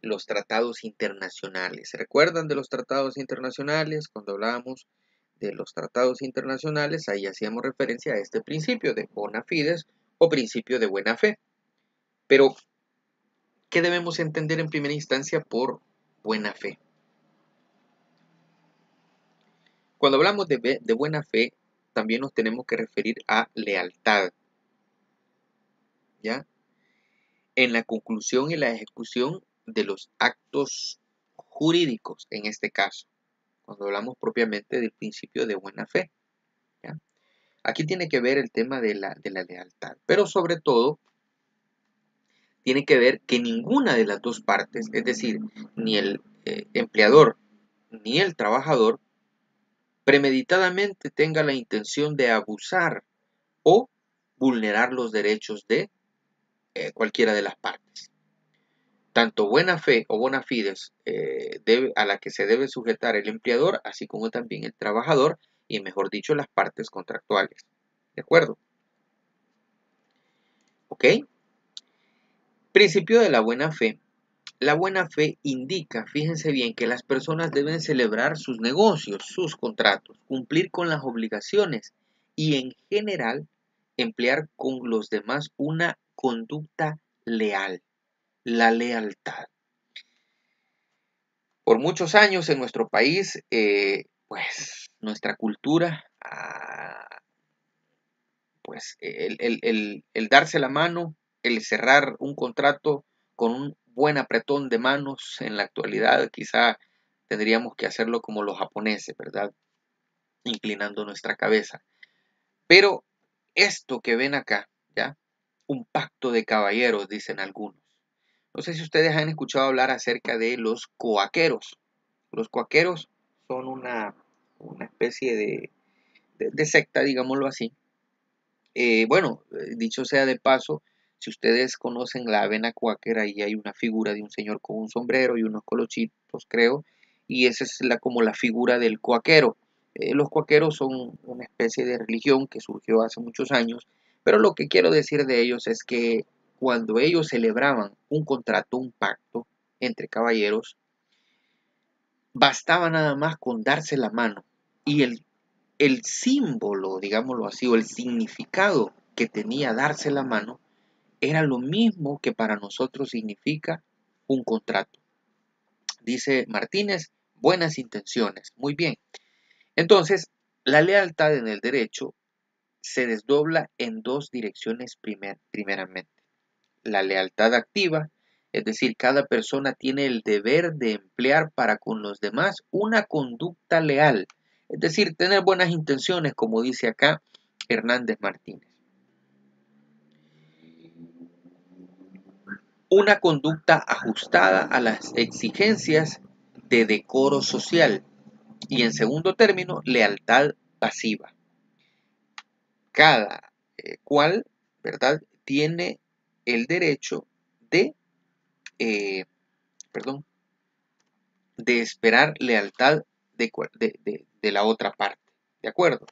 los tratados internacionales. ¿Se recuerdan de los tratados internacionales? Cuando hablábamos de los tratados internacionales, ahí hacíamos referencia a este principio de bona fides o principio de buena fe. Pero, ¿qué debemos entender en primera instancia por buena fe? Cuando hablamos de buena fe, también nos tenemos que referir a lealtad, ¿ya? En la conclusión y la ejecución de los actos jurídicos, en este caso, cuando hablamos propiamente del principio de buena fe, ¿ya? Aquí tiene que ver el tema de la lealtad, pero sobre todo tiene que ver que ninguna de las dos partes, es decir, ni el empleador ni el trabajador, premeditadamente tenga la intención de abusar o vulnerar los derechos de cualquiera de las partes. Tanto buena fe o bona fides a la que se debe sujetar el empleador, así como también el trabajador, y mejor dicho, las partes contractuales. ¿De acuerdo? ¿Ok? Principio de la buena fe. La buena fe indica, fíjense bien, que las personas deben celebrar sus negocios, sus contratos, cumplir con las obligaciones y en general emplear con los demás una conducta leal, la lealtad. Por muchos años en nuestro país, pues nuestra cultura, pues el darse la mano, el cerrar un contrato con un buen apretón de manos. En la actualidad quizá tendríamos que hacerlo como los japoneses, ¿verdad? Inclinando nuestra cabeza. Pero esto que ven acá, ¿ya? Un pacto de caballeros, dicen algunos. No sé si ustedes han escuchado hablar acerca de los coaqueros. Los coaqueros son una especie de secta, digámoslo así. Bueno, dicho sea de paso, si ustedes conocen la avena cuáquera, ahí hay una figura de un señor con un sombrero y unos colochitos, creo, y esa es como la figura del cuáquero. Los cuáqueros son una especie de religión que surgió hace muchos años, pero lo que quiero decir de ellos es que cuando ellos celebraban un contrato, un pacto entre caballeros, bastaba nada más con darse la mano y el símbolo, digámoslo así, o el significado que tenía darse la mano, era lo mismo que para nosotros significa un contrato. Dice Martínez, buenas intenciones. Muy bien. Entonces, la lealtad en el derecho se desdobla en dos direcciones primeramente. La lealtad activa, es decir, cada persona tiene el deber de emplear para con los demás una conducta leal, es decir, tener buenas intenciones, como dice acá Hernández Martínez. Una conducta ajustada a las exigencias de decoro social y, en segundo término, lealtad pasiva. Cada cual, ¿verdad?, tiene el derecho de, perdón, de esperar lealtad de la otra parte. ¿De acuerdo?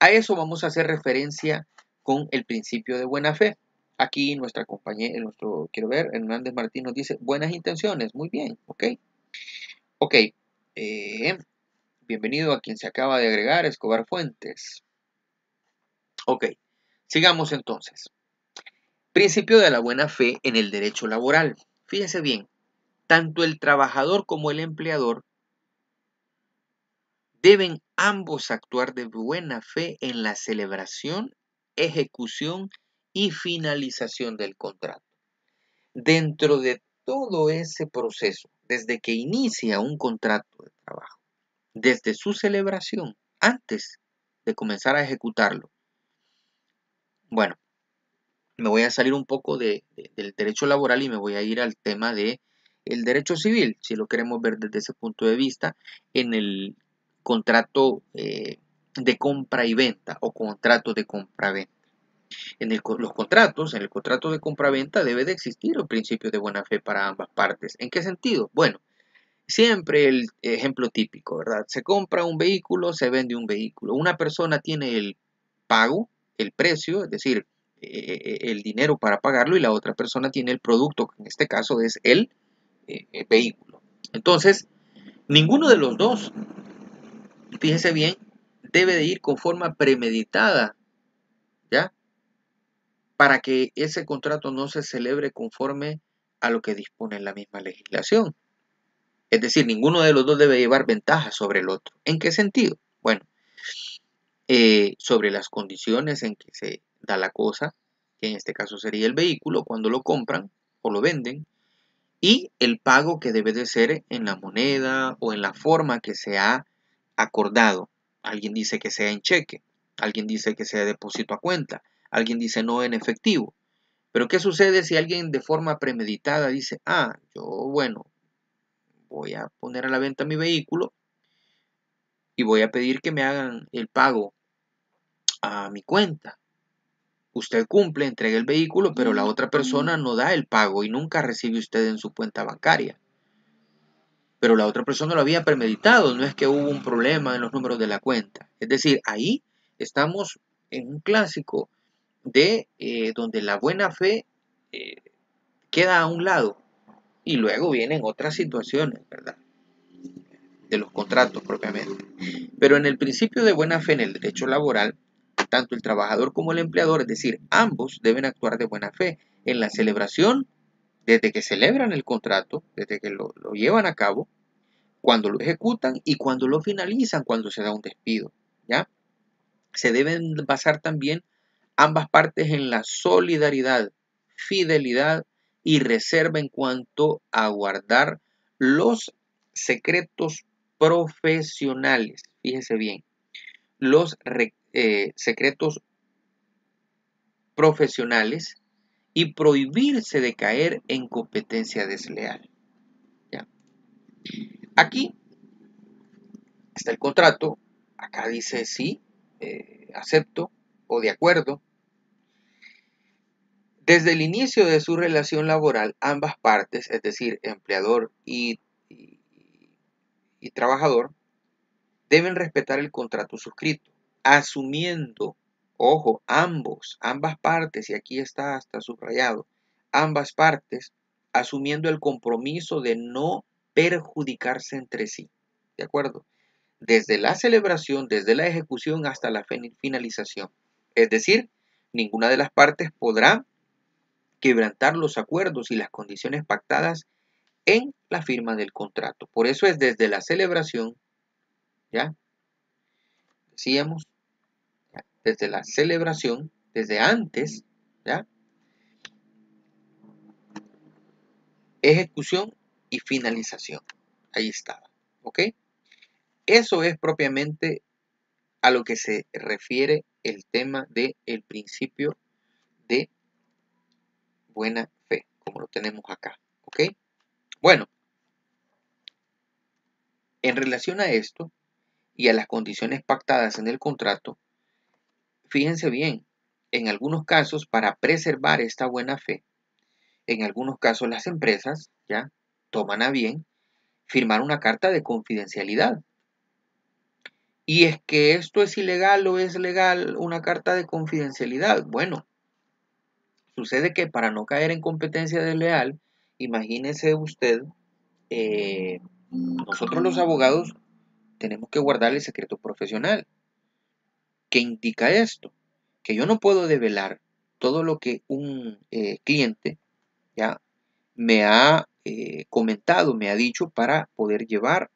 A eso vamos a hacer referencia con el principio de buena fe. Aquí nuestra compañera, quiero ver, Hernández Martín nos dice buenas intenciones. Muy bien, ok. Ok, bienvenido a quien se acaba de agregar, Escobar Fuentes. Ok, sigamos entonces. Principio de la buena fe en el derecho laboral. Fíjense bien, tanto el trabajador como el empleador deben ambos actuar de buena fe en la celebración, ejecución y finalización del contrato. Dentro de todo ese proceso, desde que inicia un contrato de trabajo, desde su celebración, antes de comenzar a ejecutarlo. Bueno, me voy a salir un poco del derecho laboral y me voy a ir al tema del derecho civil, si lo queremos ver desde ese punto de vista, en el contrato de compra y venta o contrato de compra-venta. En el contrato de compra-venta debe de existir el principio de buena fe para ambas partes. ¿En qué sentido? Bueno, siempre el ejemplo típico, ¿verdad? Se compra un vehículo, se vende un vehículo. Una persona tiene el pago, el precio, es decir, el dinero para pagarlo, y la otra persona tiene el producto, que en este caso es el vehículo. Entonces, ninguno de los dos, fíjese bien, debe de ir con forma premeditada, ¿ya? Para que ese contrato no se celebre conforme a lo que dispone la misma legislación. Es decir, ninguno de los dos debe llevar ventaja sobre el otro. ¿En qué sentido? Bueno, sobre las condiciones en que se da la cosa, que en este caso sería el vehículo, cuando lo compran o lo venden, y el pago que debe de ser en la moneda o en la forma que se ha acordado. Alguien dice que sea en cheque, alguien dice que sea depósito a cuenta, alguien dice no en efectivo. Pero ¿qué sucede si alguien de forma premeditada dice, yo, bueno, voy a poner a la venta mi vehículo y voy a pedir que me hagan el pago a mi cuenta? Usted cumple, entrega el vehículo, pero la otra persona no da el pago y nunca recibe usted en su cuenta bancaria. Pero la otra persona lo había premeditado, no es que hubo un problema en los números de la cuenta. Es decir, ahí estamos en un clásico de donde la buena fe eh, queda a un lado y luego vienen otras situaciones, ¿verdad?, de los contratos propiamente. Pero en el principio de buena fe en el derecho laboral, tanto el trabajador como el empleador, es decir, ambos deben actuar de buena fe en la celebración, desde que celebran el contrato, desde que lo llevan a cabo, cuando lo ejecutan y cuando lo finalizan, cuando se da un despido, ¿ya? Se deben basar también ambas partes en la solidaridad, fidelidad y reserva en cuanto a guardar los secretos profesionales. Fíjese bien, los secretos profesionales y prohibirse de caer en competencia desleal. ¿Ya? Aquí está el contrato, acá dice sí, acepto o de acuerdo. Desde el inicio de su relación laboral, ambas partes, es decir, empleador y trabajador, deben respetar el contrato suscrito, asumiendo, ojo, ambas partes, y aquí está hasta subrayado, ambas partes, asumiendo el compromiso de no perjudicarse entre sí. ¿De acuerdo? Desde la celebración, desde la ejecución hasta la finalización. Es decir, ninguna de las partes podrá quebrantar los acuerdos y las condiciones pactadas en la firma del contrato. Por eso es desde la celebración, ¿ya? Decíamos, ¿ya? Desde la celebración, desde antes, ¿ya? Ejecución y finalización. Ahí estaba, ¿ok? Eso es propiamente a lo que se refiere el tema del principio de buena fe, como lo tenemos acá, ¿ok? Bueno, en relación a esto y a las condiciones pactadas en el contrato, fíjense bien, en algunos casos, para preservar esta buena fe, en algunos casos las empresas ya toman a bien firmar una carta de confidencialidad. Y es que esto es ilegal o es legal una carta de confidencialidad. Bueno, sucede que para no caer en competencia desleal, imagínese usted, nosotros los abogados tenemos que guardar el secreto profesional. ¿Qué indica esto? Que yo no puedo develar todo lo que un cliente ya me ha comentado, me ha dicho para poder llevar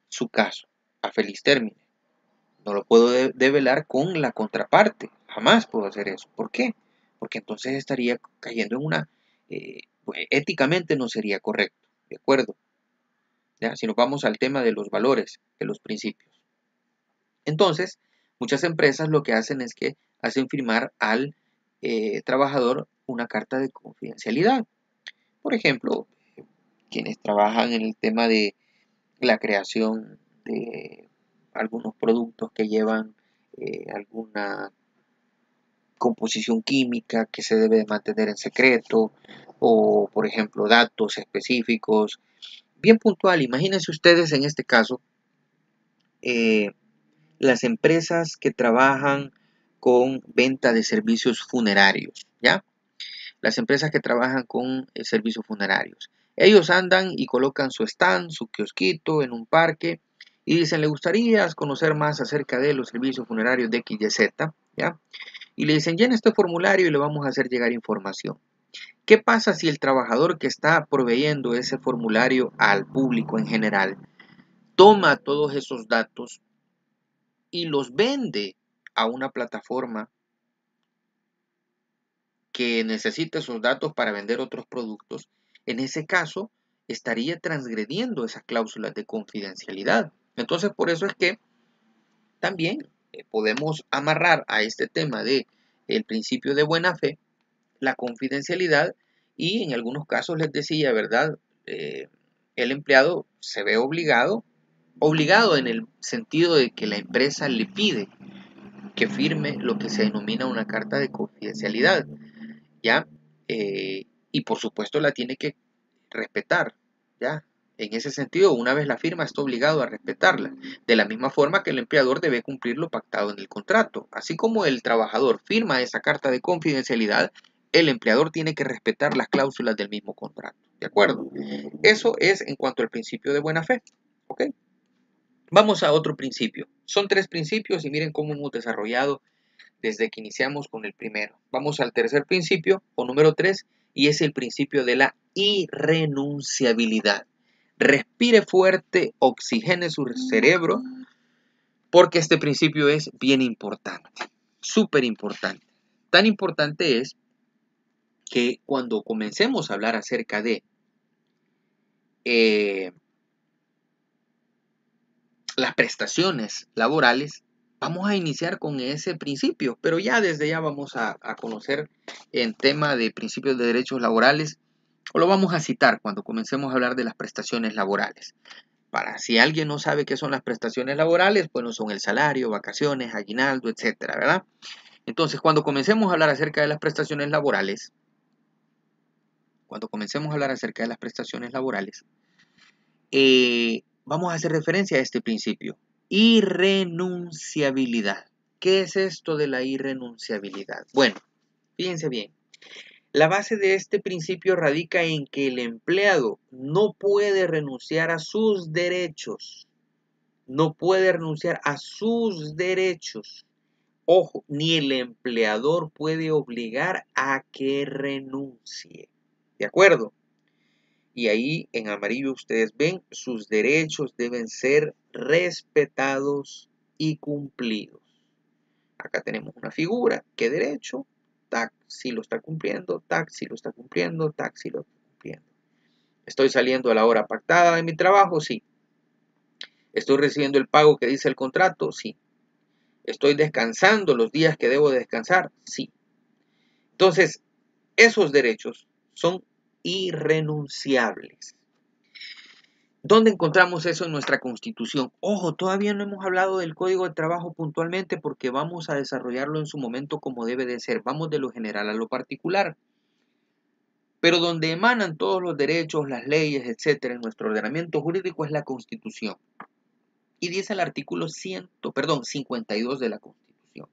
su caso a feliz término. No lo puedo develar con la contraparte. Jamás puedo hacer eso. ¿Por qué? Porque entonces estaría cayendo en una... pues, éticamente no sería correcto. ¿De acuerdo? ¿Ya? Si nos vamos al tema de los valores, de los principios. Entonces, muchas empresas lo que hacen es que hacen firmar al trabajador una carta de confidencialidad. Por ejemplo, quienes trabajan en el tema de la creación de algunos productos que llevan alguna composición química que se debe de mantener en secreto, o por ejemplo datos específicos, bien puntual. Imagínense ustedes en este caso eh, las empresas que trabajan con venta de servicios funerarios, ¿ya? Las empresas que trabajan con servicios funerarios. Ellos andan y colocan su stand, su kiosquito en un parque y dicen, ¿le gustaría conocer más acerca de los servicios funerarios de X, Y, Z? ¿Ya? Y le dicen, llena este formulario y le vamos a hacer llegar información. ¿Qué pasa si el trabajador que está proveyendo ese formulario al público en general toma todos esos datos y los vende a una plataforma que necesita esos datos para vender otros productos? En ese caso, estaría transgrediendo esas cláusulas de confidencialidad. Entonces, por eso es que también podemos amarrar a este tema de el principio de buena fe, la confidencialidad, y en algunos casos les decía, ¿verdad? El empleado se ve obligado en el sentido de que la empresa le pide que firme lo que se denomina una carta de confidencialidad, ¿ya? Y por supuesto la tiene que respetar, ¿ya? En ese sentido, una vez la firma, está obligado a respetarla, de la misma forma que el empleador debe cumplir lo pactado en el contrato. Así como el trabajador firma esa carta de confidencialidad, el empleador tiene que respetar las cláusulas del mismo contrato, ¿de acuerdo? Eso es en cuanto al principio de buena fe, ¿ok? Vamos a otro principio. Son 3 principios y miren cómo hemos desarrollado desde que iniciamos con el primero. Vamos al tercer principio, o número 3, y es el principio de la irrenunciabilidad. Respire fuerte, oxigene su cerebro, porque este principio es bien importante, súper importante. Tan importante es que cuando comencemos a hablar acerca de eh, las prestaciones laborales, vamos a iniciar con ese principio, pero ya desde ya vamos a conocer el tema de principios de derechos laborales, o lo vamos a citar cuando comencemos a hablar de las prestaciones laborales. Para si alguien no sabe qué son las prestaciones laborales, bueno, son el salario, vacaciones, aguinaldo, etcétera, ¿verdad? Entonces, cuando comencemos a hablar acerca de las prestaciones laborales, vamos a hacer referencia a este principio. Irrenunciabilidad. ¿Qué es esto de la irrenunciabilidad? Bueno, fíjense bien. La base de este principio radica en que el empleado no puede renunciar a sus derechos. No puede renunciar a sus derechos. Ojo, ni el empleador puede obligar a que renuncie. ¿De acuerdo? Y ahí en amarillo ustedes ven, sus derechos deben ser respetados y cumplidos. Acá tenemos una figura, ¿qué derecho? Tac, si lo está cumpliendo, tac, si lo está cumpliendo, tac, si lo está cumpliendo. ¿Estoy saliendo a la hora pactada de mi trabajo? Sí. ¿Estoy recibiendo el pago que dice el contrato? Sí. ¿Estoy descansando los días que debo descansar? Sí. Entonces, esos derechos son irrenunciables. ¿Dónde encontramos eso en nuestra Constitución? Ojo, todavía no hemos hablado del Código de Trabajo puntualmente porque vamos a desarrollarlo en su momento como debe de ser. Vamos de lo general a lo particular. Pero donde emanan todos los derechos, las leyes, etcétera, en nuestro ordenamiento jurídico es la Constitución. Y dice el artículo 52 de la Constitución.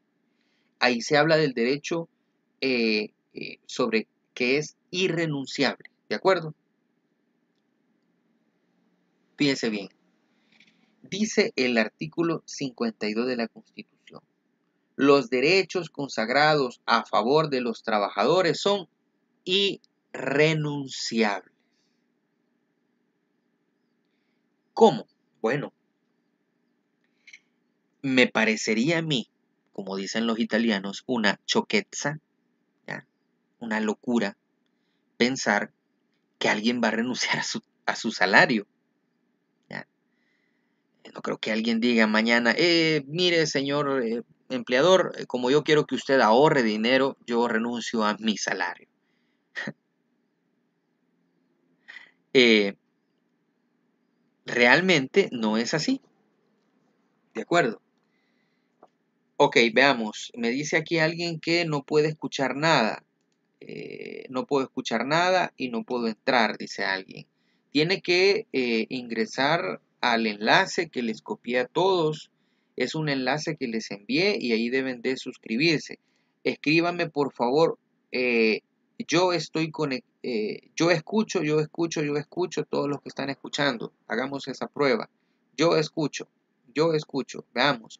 Ahí se habla del derecho sobre que es irrenunciable. ¿De acuerdo? Fíjense bien. Dice el artículo 52 de la Constitución. Los derechos consagrados a favor de los trabajadores son irrenunciables. ¿Cómo? Bueno, me parecería a mí, como dicen los italianos, una choquezza, ¿ya? Una locura, pensar que alguien va a renunciar a su salario. ¿Ya? No creo que alguien diga mañana, mire señor empleador, como yo quiero que usted ahorre dinero, yo renuncio a mi salario. Realmente no es así. ¿De acuerdo? Ok, veamos. Me dice aquí alguien que no puede escuchar nada. No puedo escuchar nada y no puedo entrar, dice alguien. Tiene que ingresar al enlace que les copié a todos. Es un enlace que les envié y ahí deben de suscribirse. Escríbame, por favor. Yo escucho todos los que están escuchando. Hagamos esa prueba. Yo escucho. Veamos.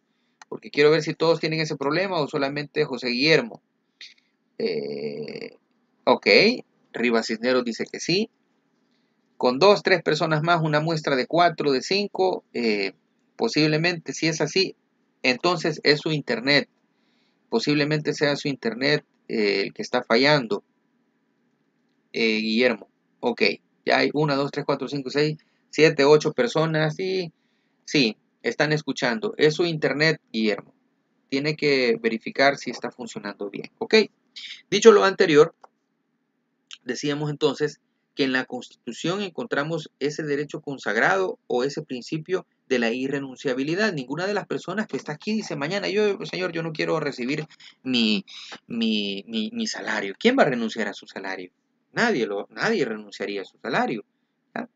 Porque quiero ver si todos tienen ese problema o solamente José Guillermo. Ok, Rivas Cisneros dice que sí. Con 2, 3 personas más, una muestra de 4, de 5, posiblemente si es así, entonces es su internet. Posiblemente sea su internet el que está fallando. Guillermo. Ok, ya hay 1, 2, 3, 4, 5, 6, 7, 8 personas y sí, están escuchando. Es su internet, Guillermo. Tiene que verificar si está funcionando bien. Ok, dicho lo anterior, decíamos entonces que en la Constitución encontramos ese derecho consagrado o ese principio de la irrenunciabilidad. Ninguna de las personas que está aquí dice mañana, señor, yo no quiero recibir mi salario. ¿Quién va a renunciar a su salario? Nadie renunciaría a su salario. ¿Ya?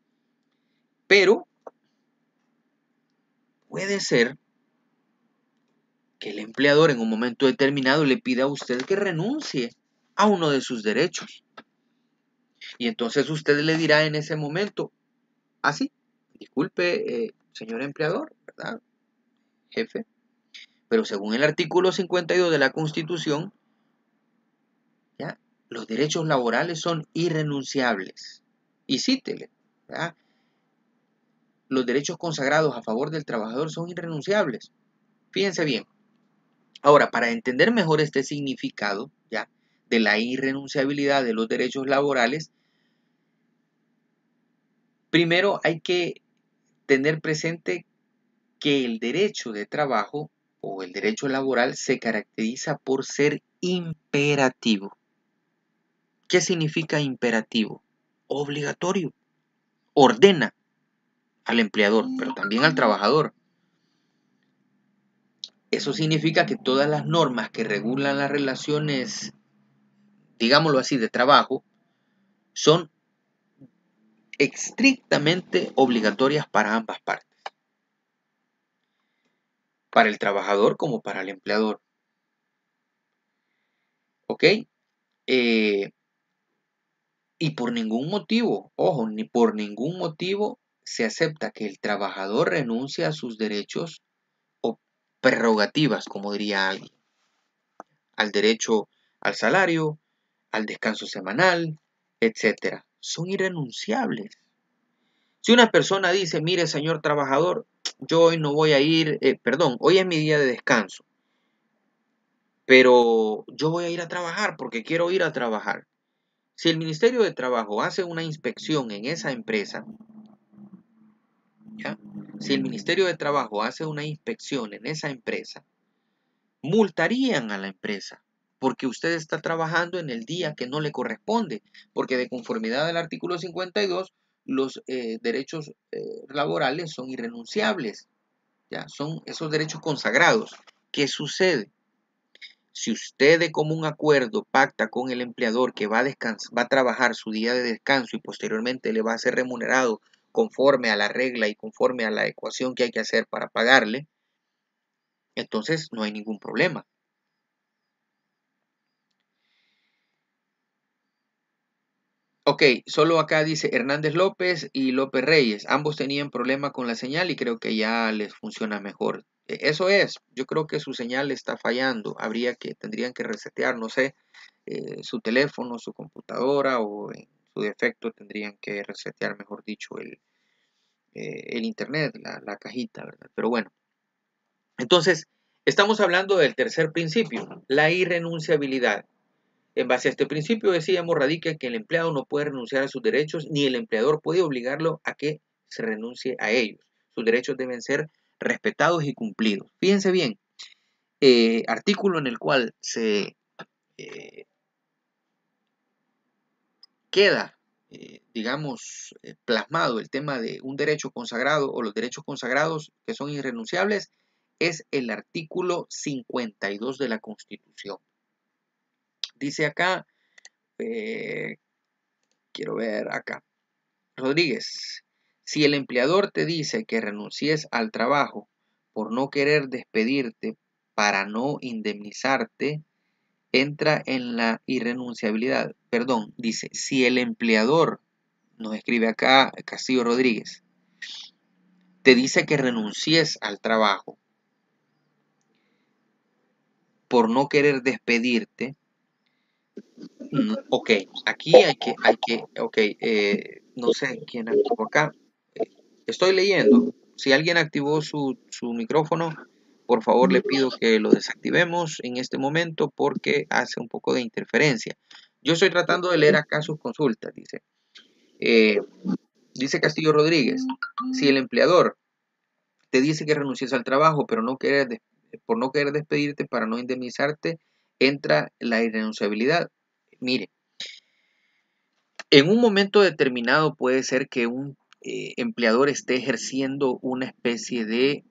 Pero puede ser que el empleador en un momento determinado le pida a usted que renuncie a uno de sus derechos. Y entonces usted le dirá en ese momento, así, disculpe, señor empleador, ¿verdad? Jefe. Pero según el artículo 52 de la Constitución, ¿ya? Los derechos laborales son irrenunciables. Y cítele, ¿verdad? Los derechos consagrados a favor del trabajador son irrenunciables. Fíjense bien. Ahora, para entender mejor este significado, ¿ya? de la irrenunciabilidad de los derechos laborales, primero hay que tener presente que el derecho de trabajo o el derecho laboral se caracteriza por ser imperativo. ¿Qué significa imperativo? Obligatorio. Ordena al empleador, pero también al trabajador. Eso significa que todas las normas que regulan las relaciones, digámoslo así, de trabajo, son estrictamente obligatorias para ambas partes. Para el trabajador como para el empleador. ¿Ok? Y por ningún motivo, ojo, ni por ningún motivo se acepta que el trabajador renuncie a sus derechos o prerrogativas, como diría alguien, al derecho al salario, al descanso semanal, etcétera. Son irrenunciables. Si una persona dice, mire señor trabajador, yo hoy no voy a ir, hoy es mi día de descanso, pero yo voy a ir a trabajar porque quiero ir a trabajar. Si el Ministerio de Trabajo hace una inspección en esa empresa, ¿ya? Si el Ministerio de Trabajo hace una inspección en esa empresa, multarían a la empresa porque usted está trabajando en el día que no le corresponde, porque de conformidad al artículo 52, los derechos laborales son irrenunciables, ¿ya? Son esos derechos consagrados. ¿Qué sucede? Si usted de común acuerdo pacta con el empleador que va a trabajar su día de descanso y posteriormente le va a ser remunerado conforme a la regla y conforme a la ecuación que hay que hacer para pagarle, entonces no hay ningún problema. Ok, solo acá dice Hernández López y López Reyes. Ambos tenían problema con la señal y creo que ya les funciona mejor. Eso es, yo creo que su señal está fallando. Tendrían que resetear, no sé, su teléfono, su computadora o en su defecto tendrían que resetear, mejor dicho, el internet, la cajita, ¿verdad? Pero bueno, entonces estamos hablando del tercer principio, la irrenunciabilidad. En base a este principio, decíamos, radica que el empleado no puede renunciar a sus derechos ni el empleador puede obligarlo a que se renuncie a ellos. Sus derechos deben ser respetados y cumplidos. Fíjense bien, artículo en el cual se queda, digamos, plasmado el tema de un derecho consagrado o los derechos consagrados que son irrenunciables, es el artículo 52 de la Constitución. Dice acá, quiero ver acá, Rodríguez, si el empleador te dice que renuncies al trabajo por no querer despedirte para no indemnizarte, entra en la irrenunciabilidad. Perdón, dice, si el empleador, nos escribe acá Castillo Rodríguez, te dice que renuncies al trabajo por no querer despedirte, ok, aquí ok, no sé quién activó acá, estoy leyendo, si alguien activó su micrófono, por favor le pido que lo desactivemos en este momento porque hace un poco de interferencia. Yo estoy tratando de leer acá sus consultas, dice. Dice Castillo Rodríguez, si el empleador te dice que renuncies al trabajo, pero por no querer despedirte para no indemnizarte, entra la irrenunciabilidad. Mire, en un momento determinado puede ser que un empleador esté ejerciendo una especie de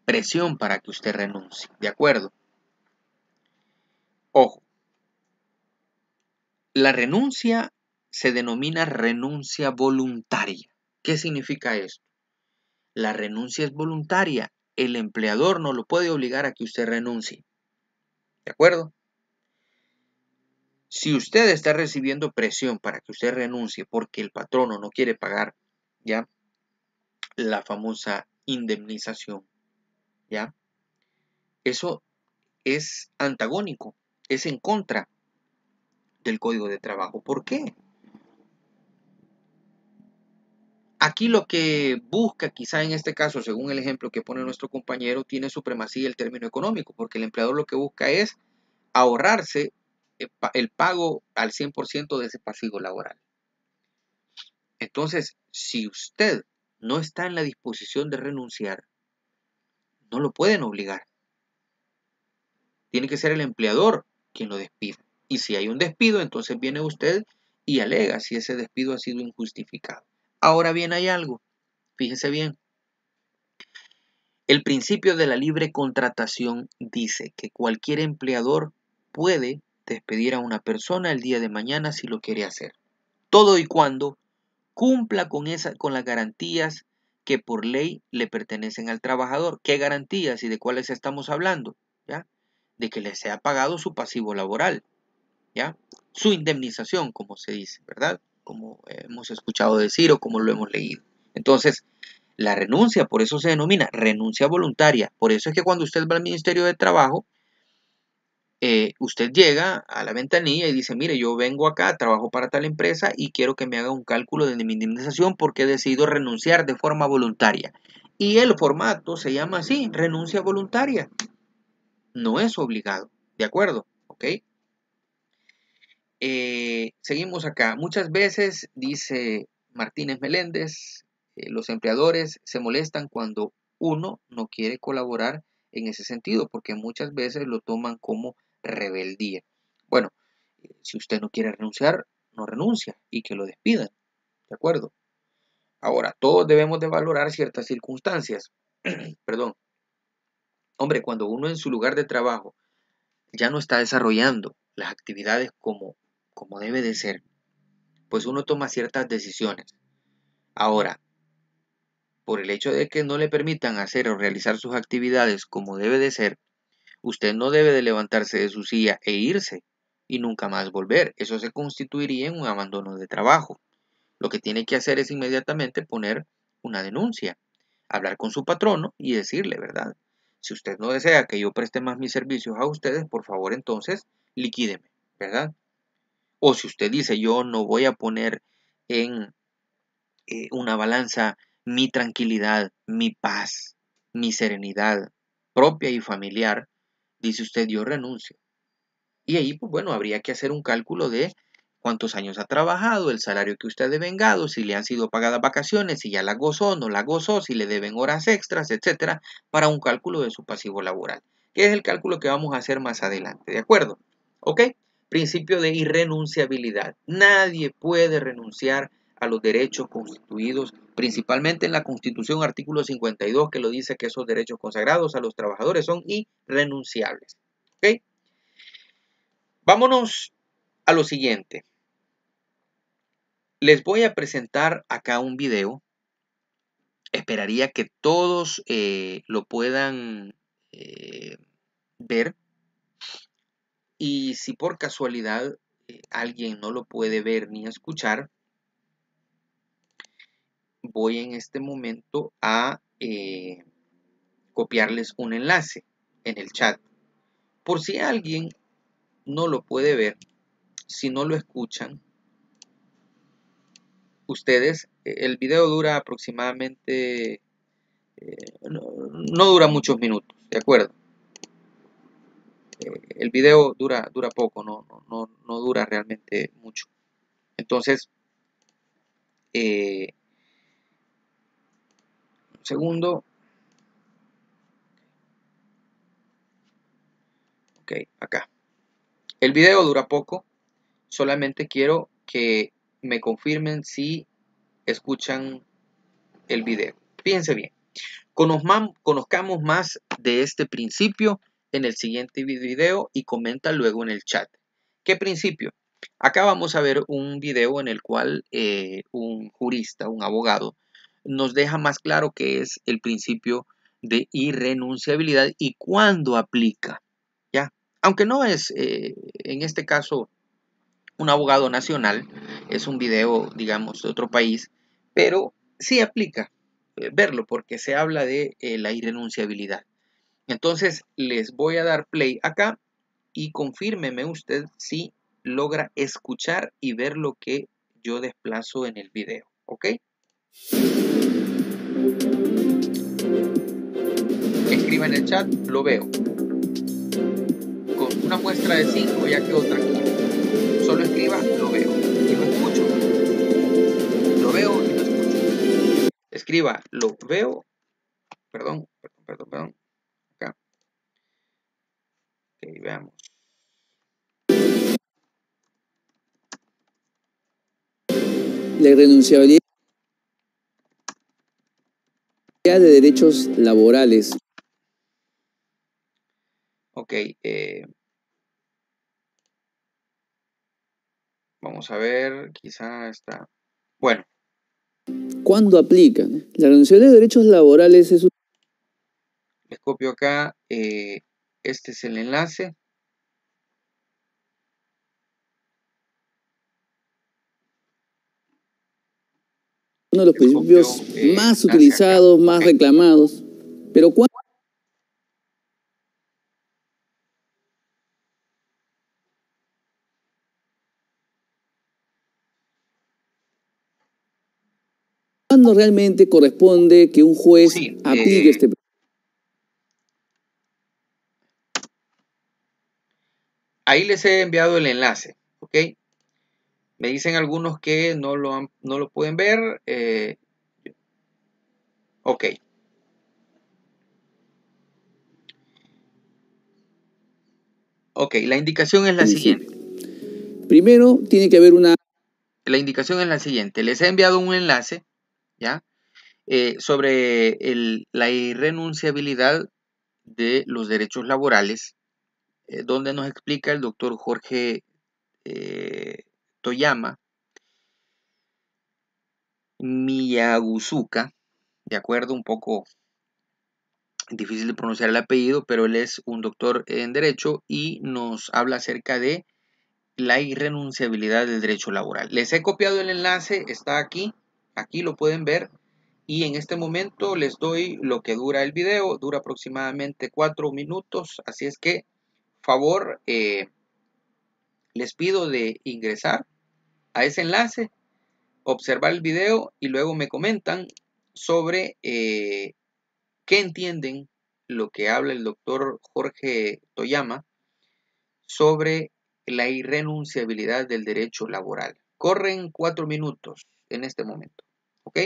presión para que usted renuncie, ¿de acuerdo? Ojo, la renuncia se denomina renuncia voluntaria. ¿Qué significa esto? La renuncia es voluntaria. El empleador no lo puede obligar a que usted renuncie. ¿De acuerdo? Si usted está recibiendo presión para que usted renuncie porque el patrono no quiere pagar, ¿ya? La famosa indemnización, ¿ya? Eso es antagónico, es en contra del Código de Trabajo. ¿Por qué? Aquí lo que busca, quizá en este caso, según el ejemplo que pone nuestro compañero, tiene supremacía el término económico, porque el empleador lo que busca es ahorrarse el pago al 100% de ese pasivo laboral. Entonces, si usted no está en la disposición de renunciar, no lo pueden obligar. Tiene que ser el empleador quien lo despida. Y si hay un despido, entonces viene usted y alega si ese despido ha sido injustificado. Ahora bien, hay algo. Fíjese bien. El principio de la libre contratación dice que cualquier empleador puede despedir a una persona el día de mañana si lo quiere hacer. Todo y cuando cumpla con las garantías que por ley le pertenecen al trabajador. ¿Qué garantías y de cuáles estamos hablando? ¿Ya? De que le sea pagado su pasivo laboral, ¿ya? Su indemnización, como se dice, ¿verdad? Como hemos escuchado decir o como lo hemos leído. Entonces, la renuncia, por eso se denomina renuncia voluntaria. Por eso es que cuando usted va al Ministerio de Trabajo, usted llega a la ventanilla y dice, mire, yo vengo acá, trabajo para tal empresa y quiero que me haga un cálculo de mi indemnización porque he decidido renunciar de forma voluntaria. Y el formato se llama así, renuncia voluntaria. No es obligado, ¿de acuerdo? ¿Ok? Seguimos acá. Muchas veces, dice Martínez Meléndez, los empleadores se molestan cuando uno no quiere colaborar en ese sentido, porque muchas veces lo toman como rebeldía. Bueno, si usted no quiere renunciar, no renuncia y que lo despidan, ¿de acuerdo? Ahora, todos debemos de valorar ciertas circunstancias. Perdón. Hombre, cuando uno en su lugar de trabajo ya no está desarrollando las actividades como debe de ser, pues uno toma ciertas decisiones. Ahora, por el hecho de que no le permitan hacer o realizar sus actividades como debe de ser, usted no debe de levantarse de su silla e irse y nunca más volver. Eso se constituiría en un abandono de trabajo. Lo que tiene que hacer es inmediatamente poner una denuncia, hablar con su patrono y decirle, ¿verdad? Si usted no desea que yo preste más mis servicios a ustedes, por favor entonces liquídeme, ¿verdad? O si usted dice, yo no voy a poner en una balanza mi tranquilidad, mi paz, mi serenidad propia y familiar, dice usted, yo renuncio. Y ahí, pues bueno, habría que hacer un cálculo de cuántos años ha trabajado, el salario que usted ha devengado, si le han sido pagadas vacaciones, si ya la gozó, no la gozó, si le deben horas extras, etcétera, para un cálculo de su pasivo laboral, que es el cálculo que vamos a hacer más adelante, ¿de acuerdo? ¿Ok? Principio de irrenunciabilidad. Nadie puede renunciar a los derechos constituidos, principalmente en la Constitución, artículo 52, que lo dice que esos derechos consagrados a los trabajadores son irrenunciables. ¿Ok? Vámonos a lo siguiente. Les voy a presentar acá un video. Esperaría que todos lo puedan ver. Y si por casualidad alguien no lo puede ver ni escuchar, voy en este momento a copiarles un enlace en el chat. Por si alguien no lo puede ver, si no lo escuchan, ustedes, el video dura aproximadamente, no dura muchos minutos, ¿de acuerdo? El video dura poco, no dura realmente mucho. Entonces, un segundo. Ok, acá. El video dura poco, solamente quiero que me confirmen si escuchan el video. Fíjense bien. Conozcamos más de este principio en el siguiente video y comenta luego en el chat. ¿Qué principio? Acá vamos a ver un video en el cual un jurista, un abogado, nos deja más claro qué es el principio de irrenunciabilidad y cuándo aplica. ¿Ya? Aunque no es, en este caso, un abogado nacional, es un video, digamos, de otro país, pero sí aplica verlo porque se habla de la irrenunciabilidad. Entonces les voy a dar play acá y confírmeme usted si logra escuchar y ver lo que yo desplazo en el video, ¿ok? Escriba en el chat, lo veo. Con una muestra de 5 ya quedó tranquilo. Solo escriba lo veo y lo escucho. Lo veo y lo escucho. Escriba lo veo. Perdón. Acá. Ok, veamos. La irrenunciabilidad de derechos laborales. Ok, vamos a ver, quizá está... Bueno. ¿Cuándo aplica? La irrenunciabilidad de derechos laborales es un... Les copio acá, este es el enlace. uno de los principios más utilizados, más reclamados. Pero ¿cuándo realmente corresponde que un juez aplique este? Ahí les he enviado el enlace, ¿ok? Me dicen algunos que no lo pueden ver. Ok. Ok, la indicación es la siguiente. Primero, tiene que haber una... La indicación es la siguiente. Les he enviado un enlace, ¿ya? Sobre la irrenunciabilidad de los derechos laborales, donde nos explica el doctor Jorge Toyama Miyaguzuka, de acuerdo, un poco difícil de pronunciar el apellido, pero él es un doctor en Derecho y nos habla acerca de la irrenunciabilidad del derecho laboral. Les he copiado el enlace, está aquí lo pueden ver, y en este momento les doy lo que dura el video, dura aproximadamente 4 minutos, así es que, favor, les pido de ingresar a ese enlace, observar el video y luego me comentan sobre qué entienden lo que habla el doctor Jorge Toyama sobre la irrenunciabilidad del derecho laboral. Corren 4 minutos en este momento, ¿ok?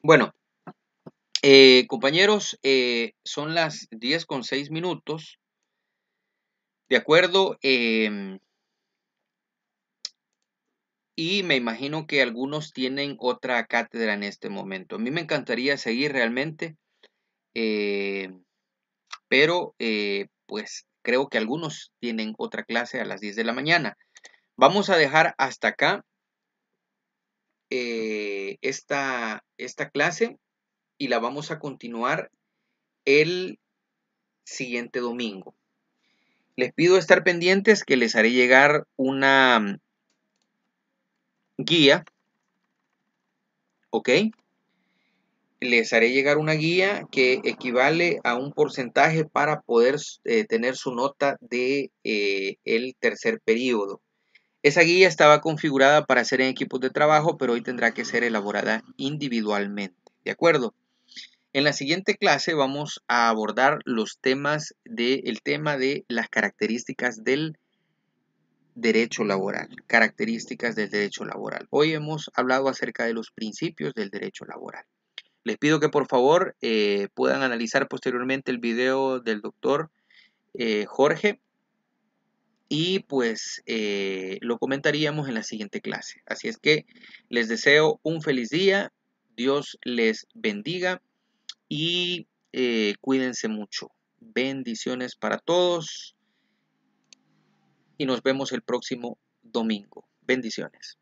Bueno, compañeros, son las 10:06. De acuerdo, y me imagino que algunos tienen otra cátedra en este momento. A mí me encantaría seguir realmente, eh, pero pues creo que algunos tienen otra clase a las 10 de la mañana. Vamos a dejar hasta acá esta clase y la vamos a continuar el siguiente domingo. Les pido estar pendientes que les haré llegar una guía, ¿ok? Les haré llegar una guía que equivale a un porcentaje para poder tener su nota de el tercer periodo. Esa guía estaba configurada para hacer en equipos de trabajo, pero hoy tendrá que ser elaborada individualmente, ¿de acuerdo? En la siguiente clase vamos a abordar el tema de las características del derecho laboral. Características del derecho laboral. Hoy hemos hablado acerca de los principios del derecho laboral. Les pido que por favor puedan analizar posteriormente el video del doctor Jorge y pues lo comentaríamos en la siguiente clase. Así es que les deseo un feliz día, Dios les bendiga y cuídense mucho. Bendiciones para todos y nos vemos el próximo domingo. Bendiciones.